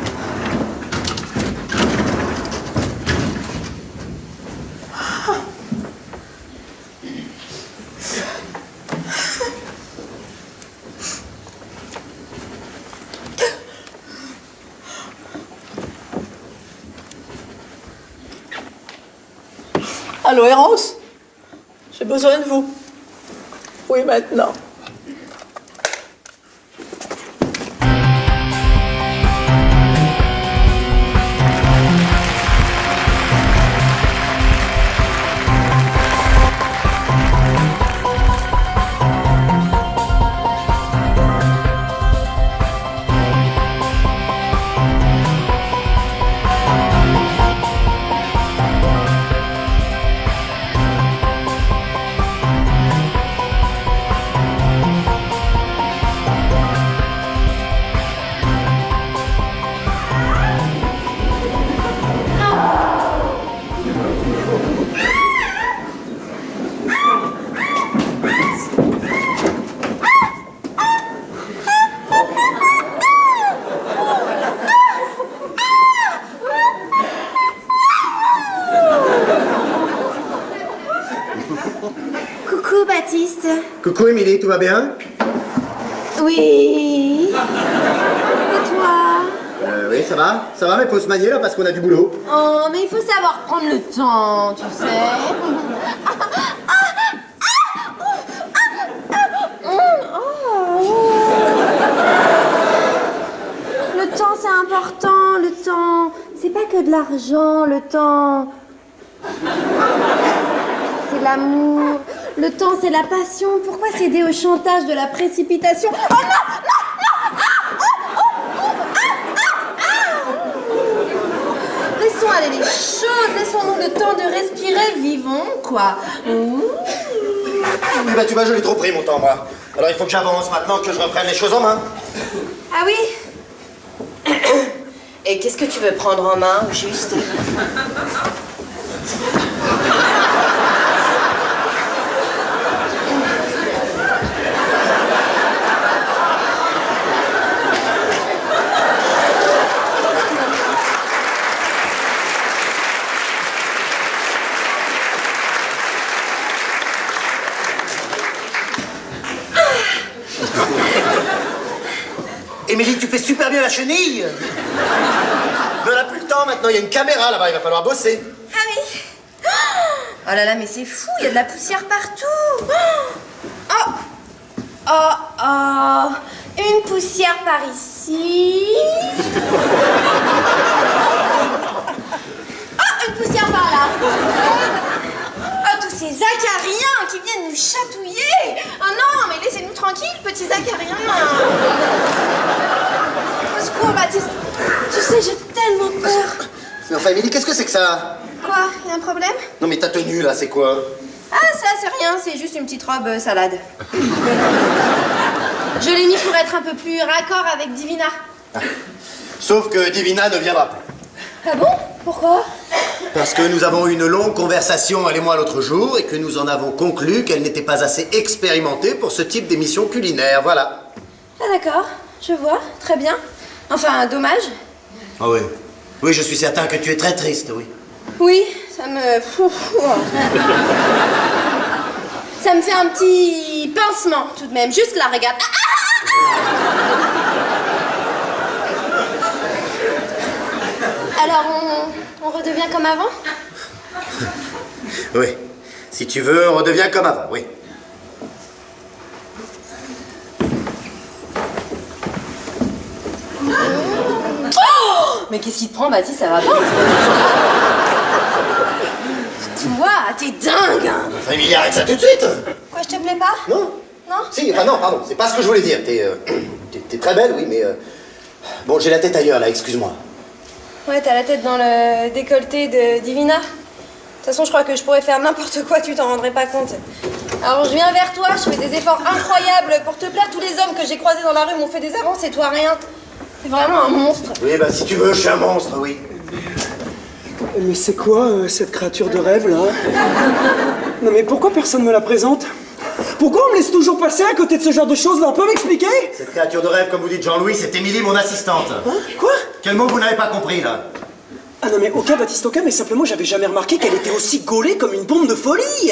Allô, Eros? J'ai besoin de vous. Oui, maintenant. Coucou, Baptiste. Coucou Émilie, tout va bien? Oui. Et toi? Oui, ça va, mais faut se manier là parce qu'on a du boulot. Oh, mais il faut savoir prendre le temps, tu sais. Le temps, c'est important, le temps. C'est pas que de l'argent, le temps. C'est l'amour. Le temps, c'est la passion. Pourquoi céder au chantage de la précipitation? Oh non! Laissons aller les choses, laissons-nous le temps de respirer, vivons, quoi. Oui, bah tu vois, je l'ai trop pris mon temps, moi. Alors il faut que j'avance maintenant, que je reprenne les choses en main. Ah oui? Et qu'est-ce que tu veux prendre en main, au juste? Émilie, tu fais super bien la chenille. Mais on n'a plus le temps maintenant, il y a une caméra là-bas, il va falloir bosser. Ah oui. Oh là là, mais c'est fou, il y a de la poussière partout. Oh, une poussière par ici. Oh, une poussière par là. Oh, tous ces acariens qui viennent nous chatouiller. Oh non, mais laissez-nous tranquilles, petits acariens. Au secours, Baptiste. Tu sais, j'ai tellement peur. Mais enfin, Émilie, qu'est-ce que c'est que ça? Quoi? Il y a un problème? Non mais ta tenue là, c'est quoi? Ah, ça, c'est rien, c'est juste une petite robe salade. Je l'ai mis pour être un peu plus raccord avec Divina. Ah. Sauf que Divina ne viendra pas. Ah bon? Pourquoi? Parce que nous avons eu une longue conversation, elle et moi, l'autre jour, et que nous en avons conclu qu'elle n'était pas assez expérimentée pour ce type d'émission culinaire, voilà. Ah d'accord, je vois, très bien. Enfin, dommage. Ah oui. Oui, je suis certain que tu es très triste, oui. Oui, ça me... Ça me fait un petit pincement, tout de même. Juste là, regarde. Alors, on redevient comme avant? Oui. Si tu veux, on redevient comme avant, oui. Mais qu'est-ce qui te prend, Baptiste? Ça va pas? Toi, t'es dingue! Enfin, Émilie, arrête ça tout de suite! Quoi, je te plais pas? Non? Non? Si, enfin non, pardon, c'est pas ce que je voulais dire. T'es très belle, oui, mais... Bon, j'ai la tête ailleurs, là, excuse-moi. Ouais, t'as la tête dans le décolleté de Divina. De toute façon, je crois que je pourrais faire n'importe quoi, tu t'en rendrais pas compte. Alors, je viens vers toi, je fais des efforts incroyables pour te plaire. Tous les hommes que j'ai croisés dans la rue m'ont fait des avances et toi, rien. C'est vraiment un monstre. Oui, bah si tu veux, je suis un monstre, oui. Mais c'est quoi, cette créature de rêve, là? Non, mais pourquoi personne me la présente? Pourquoi on me laisse toujours passer à côté de ce genre de choses, là? On peut m'expliquer? Cette créature de rêve, comme vous dites Jean-Louis, c'est Émilie, mon assistante. Hein? Quoi? Quel mot vous n'avez pas compris, là? Ah non, mais aucun, Baptiste, aucun, mais simplement, j'avais jamais remarqué qu'elle était aussi gaulée comme une bombe de folie.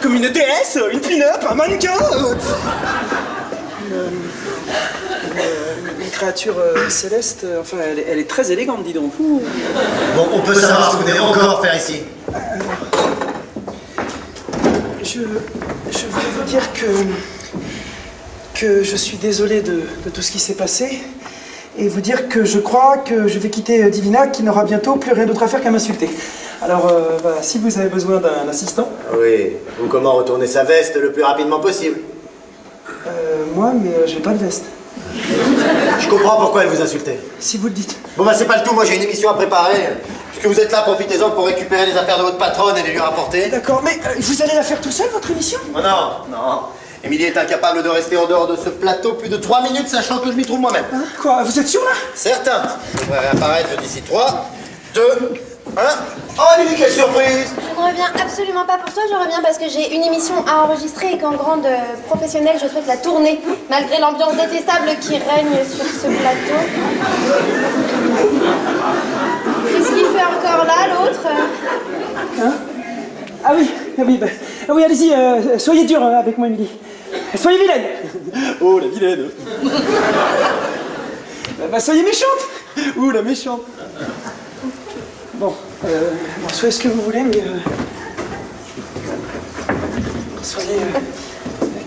Comme une déesse, une pin-up, un mannequin. Une créature céleste, enfin, elle est très élégante, dis donc. Bon, on peut savoir ce que vous devez encore faire ici. Je voulais vous dire que je suis désolé de tout ce qui s'est passé et vous dire que je crois que je vais quitter Divina qui n'aura bientôt plus rien d'autre à faire qu'à m'insulter. Alors, voilà, si vous avez besoin d'un assistant... Oui, ou comment retourner sa veste le plus rapidement possible. Moi, mais j'ai pas de veste. Je comprends pourquoi elle vous insultait. Si vous le dites. Bon bah c'est pas le tout, moi j'ai une émission à préparer. Puisque vous êtes là, profitez-en pour récupérer les affaires de votre patronne et les lui rapporter. D'accord, mais vous allez la faire tout seul, votre émission? Oh non, non. Émilie est incapable de rester en dehors de ce plateau plus de 3 minutes, sachant que je m'y trouve moi-même. Hein? Quoi? Vous êtes sûr, là? Certain. Je devrais réapparaître d'ici 3, 2, 1. Oh Émilie, quelle surprise! Je ne reviens absolument pas pour toi, je reviens parce que j'ai une émission à enregistrer et qu'en grande professionnelle, je souhaite la tourner, malgré l'ambiance détestable qui règne sur ce plateau. Qu'est-ce qu'il fait encore là, l'autre? Hein? Ah oui, allez-y, soyez dur avec moi, Émilie. Soyez vilaine. Oh, la vilaine. Soyez méchante. Ouh, la méchante. Bon, soyez ce que vous voulez, mais... soyez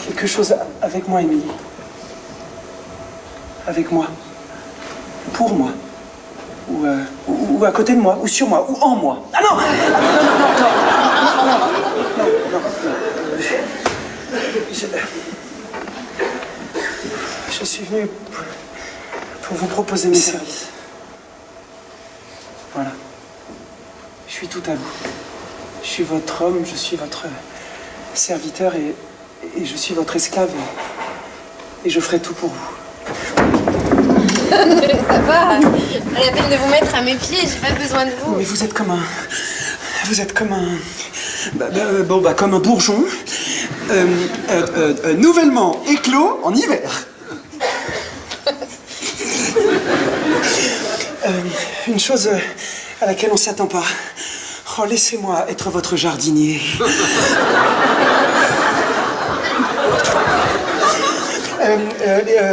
quelque chose avec moi, Émilie. Avec moi. Pour moi. Ou à côté de moi, ou sur moi, ou en moi. Ah non! Non. Je suis venu pour vous proposer mes services. Voilà. Je suis tout à vous. Je suis votre homme, je suis votre serviteur et je suis votre esclave et je ferai tout pour vous. Ça va, à la peine de vous mettre à mes pieds, j'ai pas besoin de vous. Mais vous êtes comme un... comme un bourgeon, nouvellement éclos en hiver. Une chose à laquelle on s'attend pas. Oh, laissez-moi être votre jardinier.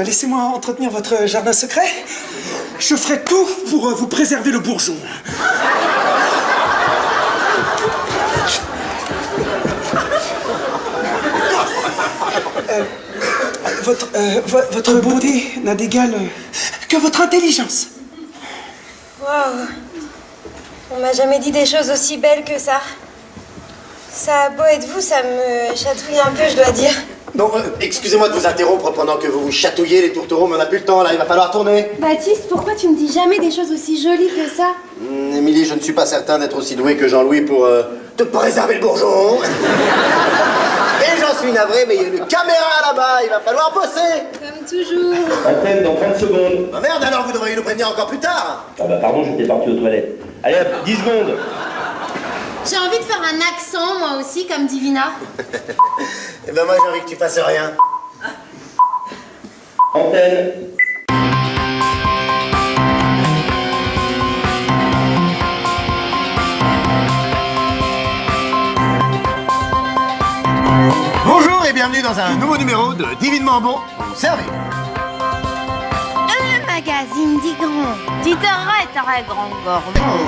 Laissez-moi entretenir votre jardin secret. Je ferai tout pour vous préserver le bourgeon. Votre beauté n'a d'égal que votre intelligence. Waouh. On m'a jamais dit des choses aussi belles que ça. Ça a beau être vous, ça me chatouille un peu, je dois dire. Bon, excusez-moi de vous interrompre pendant que vous chatouillez les tourtereaux, mais on n'a plus le temps, là, il va falloir tourner. Baptiste, pourquoi tu me dis jamais des choses aussi jolies que ça? Émilie, je ne suis pas certain d'être aussi doué que Jean-Louis pour te préserver le bourgeon. Et j'en suis navré, mais il y a une caméra là-bas, il va falloir bosser. Comme toujours. Antenne dans 30 secondes. Bah merde, alors vous devriez nous prévenir encore plus tard. Ah bah pardon, j'étais parti aux toilettes. Allez hop, 10 secondes. J'ai envie de faire un accent, moi aussi, comme Divina. Eh ben moi j'ai envie que tu fasses rien. Antenne. Bonjour et bienvenue dans un nouveau numéro de Divinement Bon pour vous servir. Un magazine dit grand, dit très grand gourmand.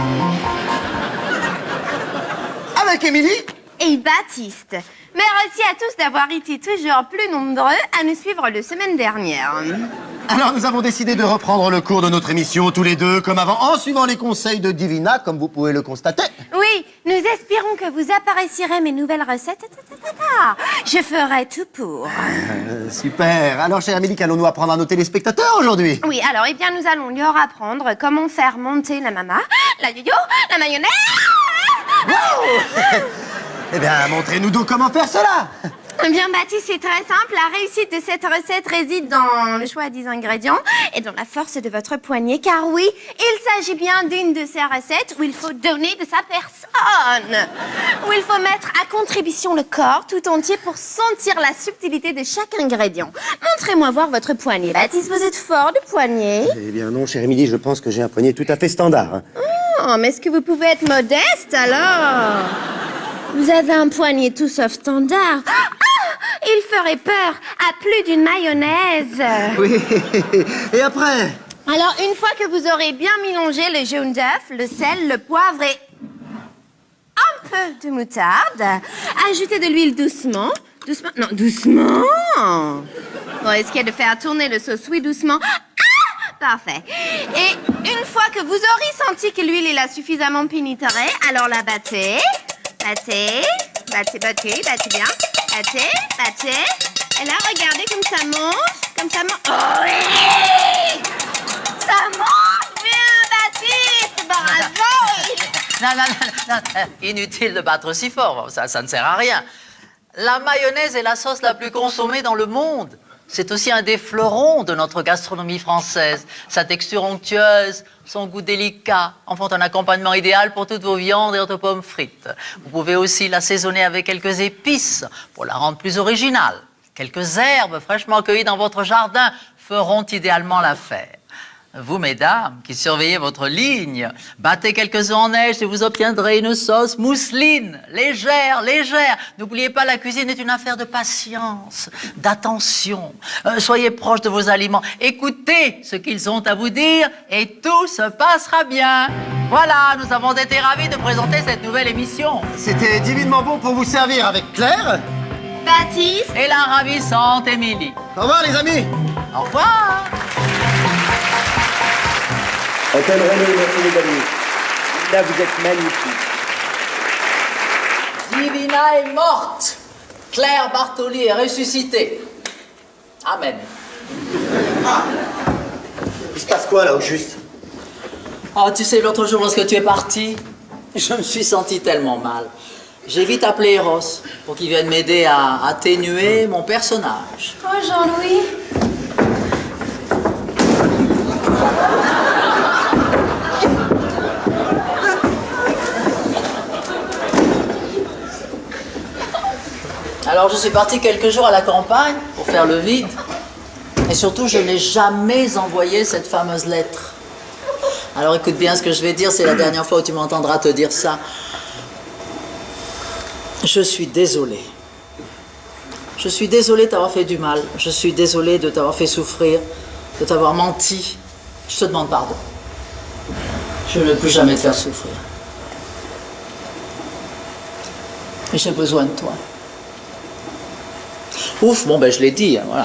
Avec Émilie Et Baptiste. Merci à tous d'avoir été toujours plus nombreux à nous suivre la semaine dernière. Alors nous avons décidé de reprendre le cours de notre émission tous les deux comme avant en suivant les conseils de Divina comme vous pouvez le constater. Oui, nous espérons que vous apprécierez mes nouvelles recettes. Je ferai tout pour. Super. Alors chère Émilie, qu'allons-nous apprendre à nos téléspectateurs aujourd'hui? Oui, alors, eh bien, nous allons leur apprendre comment faire monter la mama, la yo-yo, la mayonnaise. Wow. Eh bien, montrez-nous donc comment faire cela. Bien, Baptiste, c'est très simple. La réussite de cette recette réside dans le choix des ingrédients et dans la force de votre poignet. Car oui, il s'agit bien d'une de ces recettes où il faut donner de sa personne. Où il faut mettre à contribution le corps tout entier pour sentir la subtilité de chaque ingrédient. Montrez-moi voir votre poignet. Baptiste, vous êtes fort de poignet? Eh bien non, chère Émilie, je pense que j'ai un poignet tout à fait standard. Oh, mais est-ce que vous pouvez être modeste, alors? Vous avez un poignet tout sauf standard. Il ferait peur à plus d'une mayonnaise. Oui, et après? Alors, une fois que vous aurez bien mélangé le jaune d'œuf, le sel, le poivre et un peu de moutarde, ajoutez de l'huile doucement. Doucement? Non, doucement. Bon, risquez de faire tourner le sauce, oui, doucement. Parfait. Et une fois que vous aurez senti que l'huile est là suffisamment pénétrée, alors la battez. Battez bien. Battez. Et là, regardez comme ça monte. Oh oui! Ça monte bien, Baptiste! Bravo! Non. Inutile de battre si fort, ça ne sert à rien. La mayonnaise est la sauce la plus consommée dans le monde. C'est aussi un des fleurons de notre gastronomie française. Sa texture onctueuse, son goût délicat en font un accompagnement idéal pour toutes vos viandes et autres pommes frites. Vous pouvez aussi l'assaisonner avec quelques épices pour la rendre plus originale. Quelques herbes fraîchement cueillies dans votre jardin feront idéalement l'affaire. Vous, mesdames, qui surveillez votre ligne, battez quelques œufs en neige et vous obtiendrez une sauce mousseline, légère. N'oubliez pas, la cuisine est une affaire de patience, d'attention. Soyez proche de vos aliments, écoutez ce qu'ils ont à vous dire et tout se passera bien. Voilà, nous avons été ravis de présenter cette nouvelle émission. C'était divinement bon pour vous servir avec Claire. Baptiste. Et la ravissante Émilie. Au revoir, les amis. Au revoir. Hôtel Renaud, merci les amis. Là, vous êtes magnifiques. Divina est morte. Claire Bartoli est ressuscitée. Amen. Il se passe quoi, là, au juste? Oh, tu sais, l'autre jour, lorsque tu es parti, je me suis senti tellement mal. J'ai vite appelé Eros pour qu'il vienne m'aider à atténuer mon personnage. Oh, Jean-Louis. Alors je suis partie quelques jours à la campagne pour faire le vide. Et surtout, je n'ai jamais envoyé cette fameuse lettre. Alors écoute bien ce que je vais dire, c'est la dernière fois où tu m'entendras te dire ça. Je suis désolée. Je suis désolée de t'avoir fait du mal. Je suis désolée de t'avoir fait souffrir, de t'avoir menti. Je te demande pardon. Je ne veux plus jamais te faire souffrir. Et j'ai besoin de toi. Ouf, bon ben je l'ai dit, hein, voilà.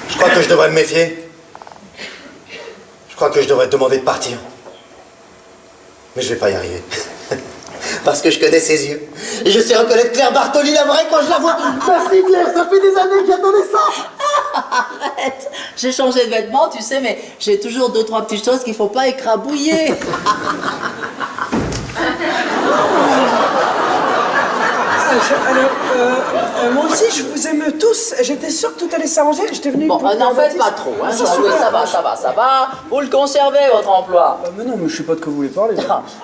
Je crois que je devrais me méfier. Je crois que je devrais te demander de partir. Mais je vais pas y arriver. Parce que je connais ses yeux. Et je sais reconnaître Claire Bartoli, la vraie, quand je la vois. Merci Claire, ça fait des années que j'attendais ça. Arrête, j'ai changé de vêtements, tu sais, mais j'ai toujours 2-3 petites choses qu'il faut pas écrabouiller. Alors, moi aussi, je vous aime tous. J'étais sûre que tout allait s'arranger. J'étais venu. Bon, n'en faites pas trop, hein. Ça va. Vous le conservez, votre emploi. Mais non, mais je sais pas de quoi vous voulez parler.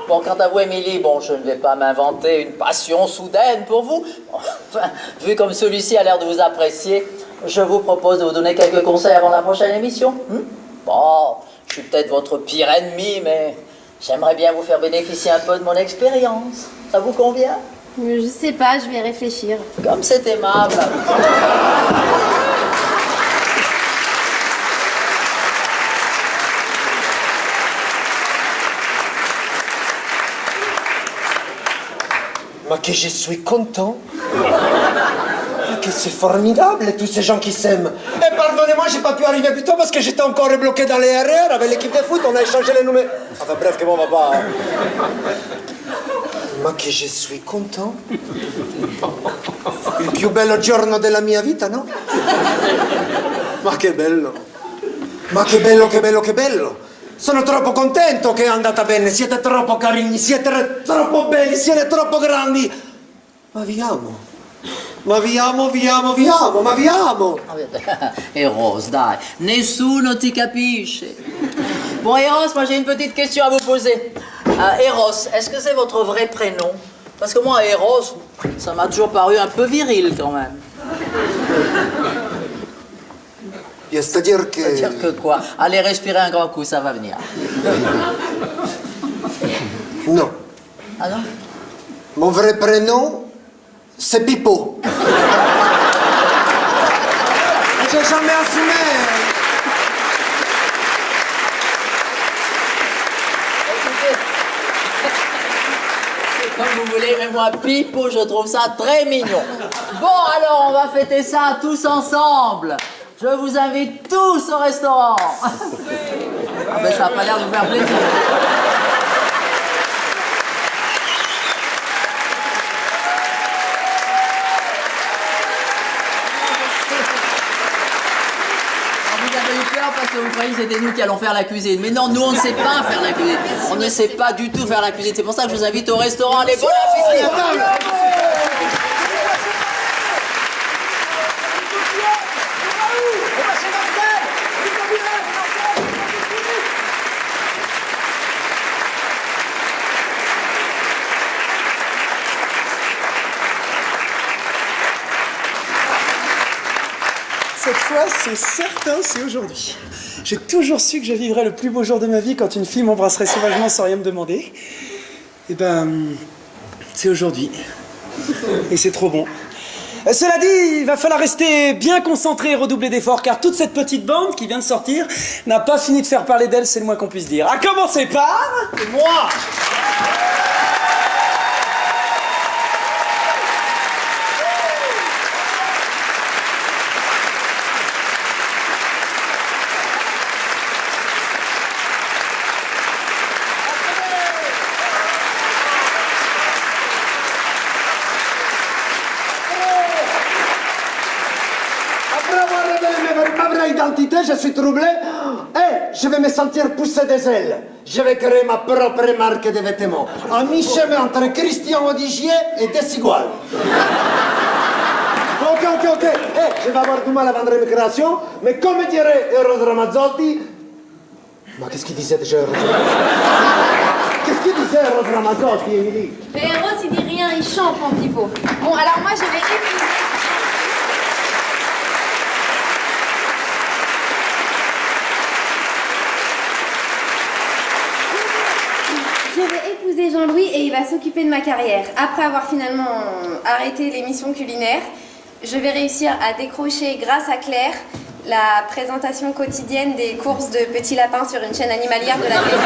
Bon, quant à vous, Émilie, bon, je ne vais pas m'inventer une passion soudaine pour vous. Enfin, vu comme celui-ci a l'air de vous apprécier, je vous propose de vous donner quelques conseils avant la prochaine émission. Bon, je suis peut-être votre pire ennemi, mais j'aimerais bien vous faire bénéficier un peu de mon expérience. Ça vous convient? Je sais pas, je vais réfléchir. Comme c'est aimable. Mais que je suis content. Que c'est formidable, tous ces gens qui s'aiment. Et pardonnez-moi, j'ai pas pu arriver plus tôt parce que j'étais encore bloqué dans les RR avec l'équipe de foot, on a échangé les numéros. Enfin bref, que bon, on va pas... Ma che je suis content. Il più bello giorno della mia vita, no? Ma che bello. Ma che bello, che bello, che bello. Sono troppo contento che è andata bene. Siete troppo carini, siete troppo belli, siete troppo grandi. Ma viamo, ma viamo! Eros, dai, nessuno ti capisce. Bon, Eros, moi j'ai une petite question à vous poser. Eros, est-ce que c'est votre vrai prénom? Parce que moi, Eros, ça m'a toujours paru un peu viril quand même. C'est-à-dire que... C'est-à-dire que quoi? Allez respirer un grand coup, ça va venir. Non. Ah non? Mon vrai prénom, c'est Pipo. J'ai jamais assumé. Écoutez, c'est comme vous voulez, mais moi, Pipo, je trouve ça très mignon. Bon, alors, on va fêter ça tous ensemble. Je vous invite tous au restaurant. Ah ben, ça n'a pas l'air de vous faire plaisir. Vous avez eu peur parce que vous croyez que c'était nous qui allons faire la cuisine. Mais non, nous, on ne sait pas faire la cuisine. On ne sait pas du tout faire la cuisine. C'est pour ça que je vous invite au restaurant. Allez, bon appétit! Cette fois, c'est certain, c'est aujourd'hui. J'ai toujours su que je vivrais le plus beau jour de ma vie quand une fille m'embrasserait sauvagement sans rien me demander. Et ben, c'est aujourd'hui. Et c'est trop bon. Cela dit, il va falloir rester bien concentré et redoubler d'efforts, car toute cette petite bande qui vient de sortir n'a pas fini de faire parler d'elle, c'est le moins qu'on puisse dire. À commencer par... moi! Identité, je suis troublé et je vais me sentir pousser des ailes. Je vais créer ma propre marque de vêtements. À mi-chemin entre Christian Odigier et Desigual. Ok. Je vais avoir du mal à vendre mes créations, mais comme dirait Eros Ramazzotti... qu'est-ce qu'il disait déjà, Eros Ramazzotti? Qu'est-ce qu'il disait, Eros Ramazzotti, Émilie? Mais Eros, il dit rien, il chante, mon Pipo. Bon, alors moi, je vais épouser... Je vais épouser Jean-Louis et il va s'occuper de ma carrière. Après avoir finalement arrêté l'émission culinaire, je vais réussir à décrocher, grâce à Claire, la présentation quotidienne des courses de petits lapins sur une chaîne animalière de la télévision.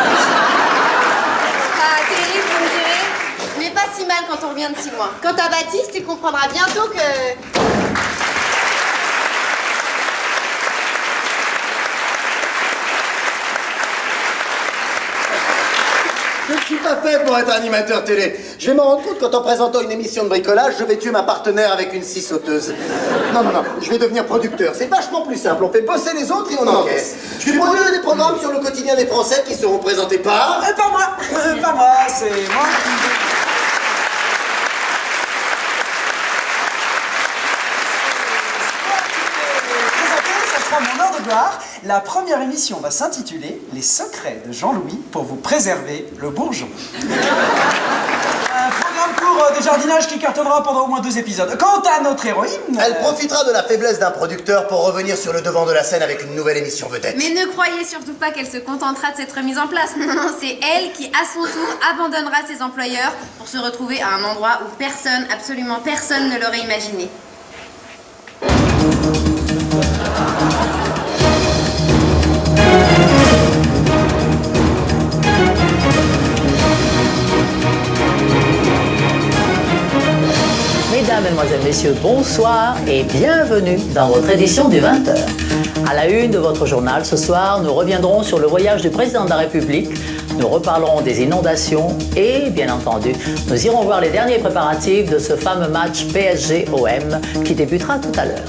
Pas terrible, vous me direz, mais pas si mal quand on revient de si loin. Quant à Baptiste, il comprendra bientôt que... Je ne suis pas fait pour être animateur télé. Je vais me rendre compte qu'en présentant une émission de bricolage, je vais tuer ma partenaire avec une scie sauteuse. Non, je vais devenir producteur. C'est vachement plus simple. On fait bosser les autres et on encaisse. Je vais produire des programmes sur le quotidien des Français qui seront présentés par... Pas moi, c'est moi qui... Mon heure de gloire, la première émission va s'intituler « Les secrets de Jean-Louis pour vous préserver le bourgeon ». Un programme court de jardinage qui cartonnera pendant au moins 2 épisodes. Quant à notre héroïne... Elle profitera de la faiblesse d'un producteur pour revenir sur le devant de la scène avec une nouvelle émission vedette. Mais ne croyez surtout pas qu'elle se contentera de cette remise en place. Non, c'est elle qui, à son tour, abandonnera ses employeurs pour se retrouver à un endroit où personne, absolument personne ne l'aurait imaginé. Mesdames, Mesdemoiselles, Messieurs, bonsoir et bienvenue dans votre édition du 20h. À la une de votre journal, ce soir, nous reviendrons sur le voyage du président de la République, nous reparlerons des inondations et, bien entendu, nous irons voir les derniers préparatifs de ce fameux match PSG-OM qui débutera tout à l'heure.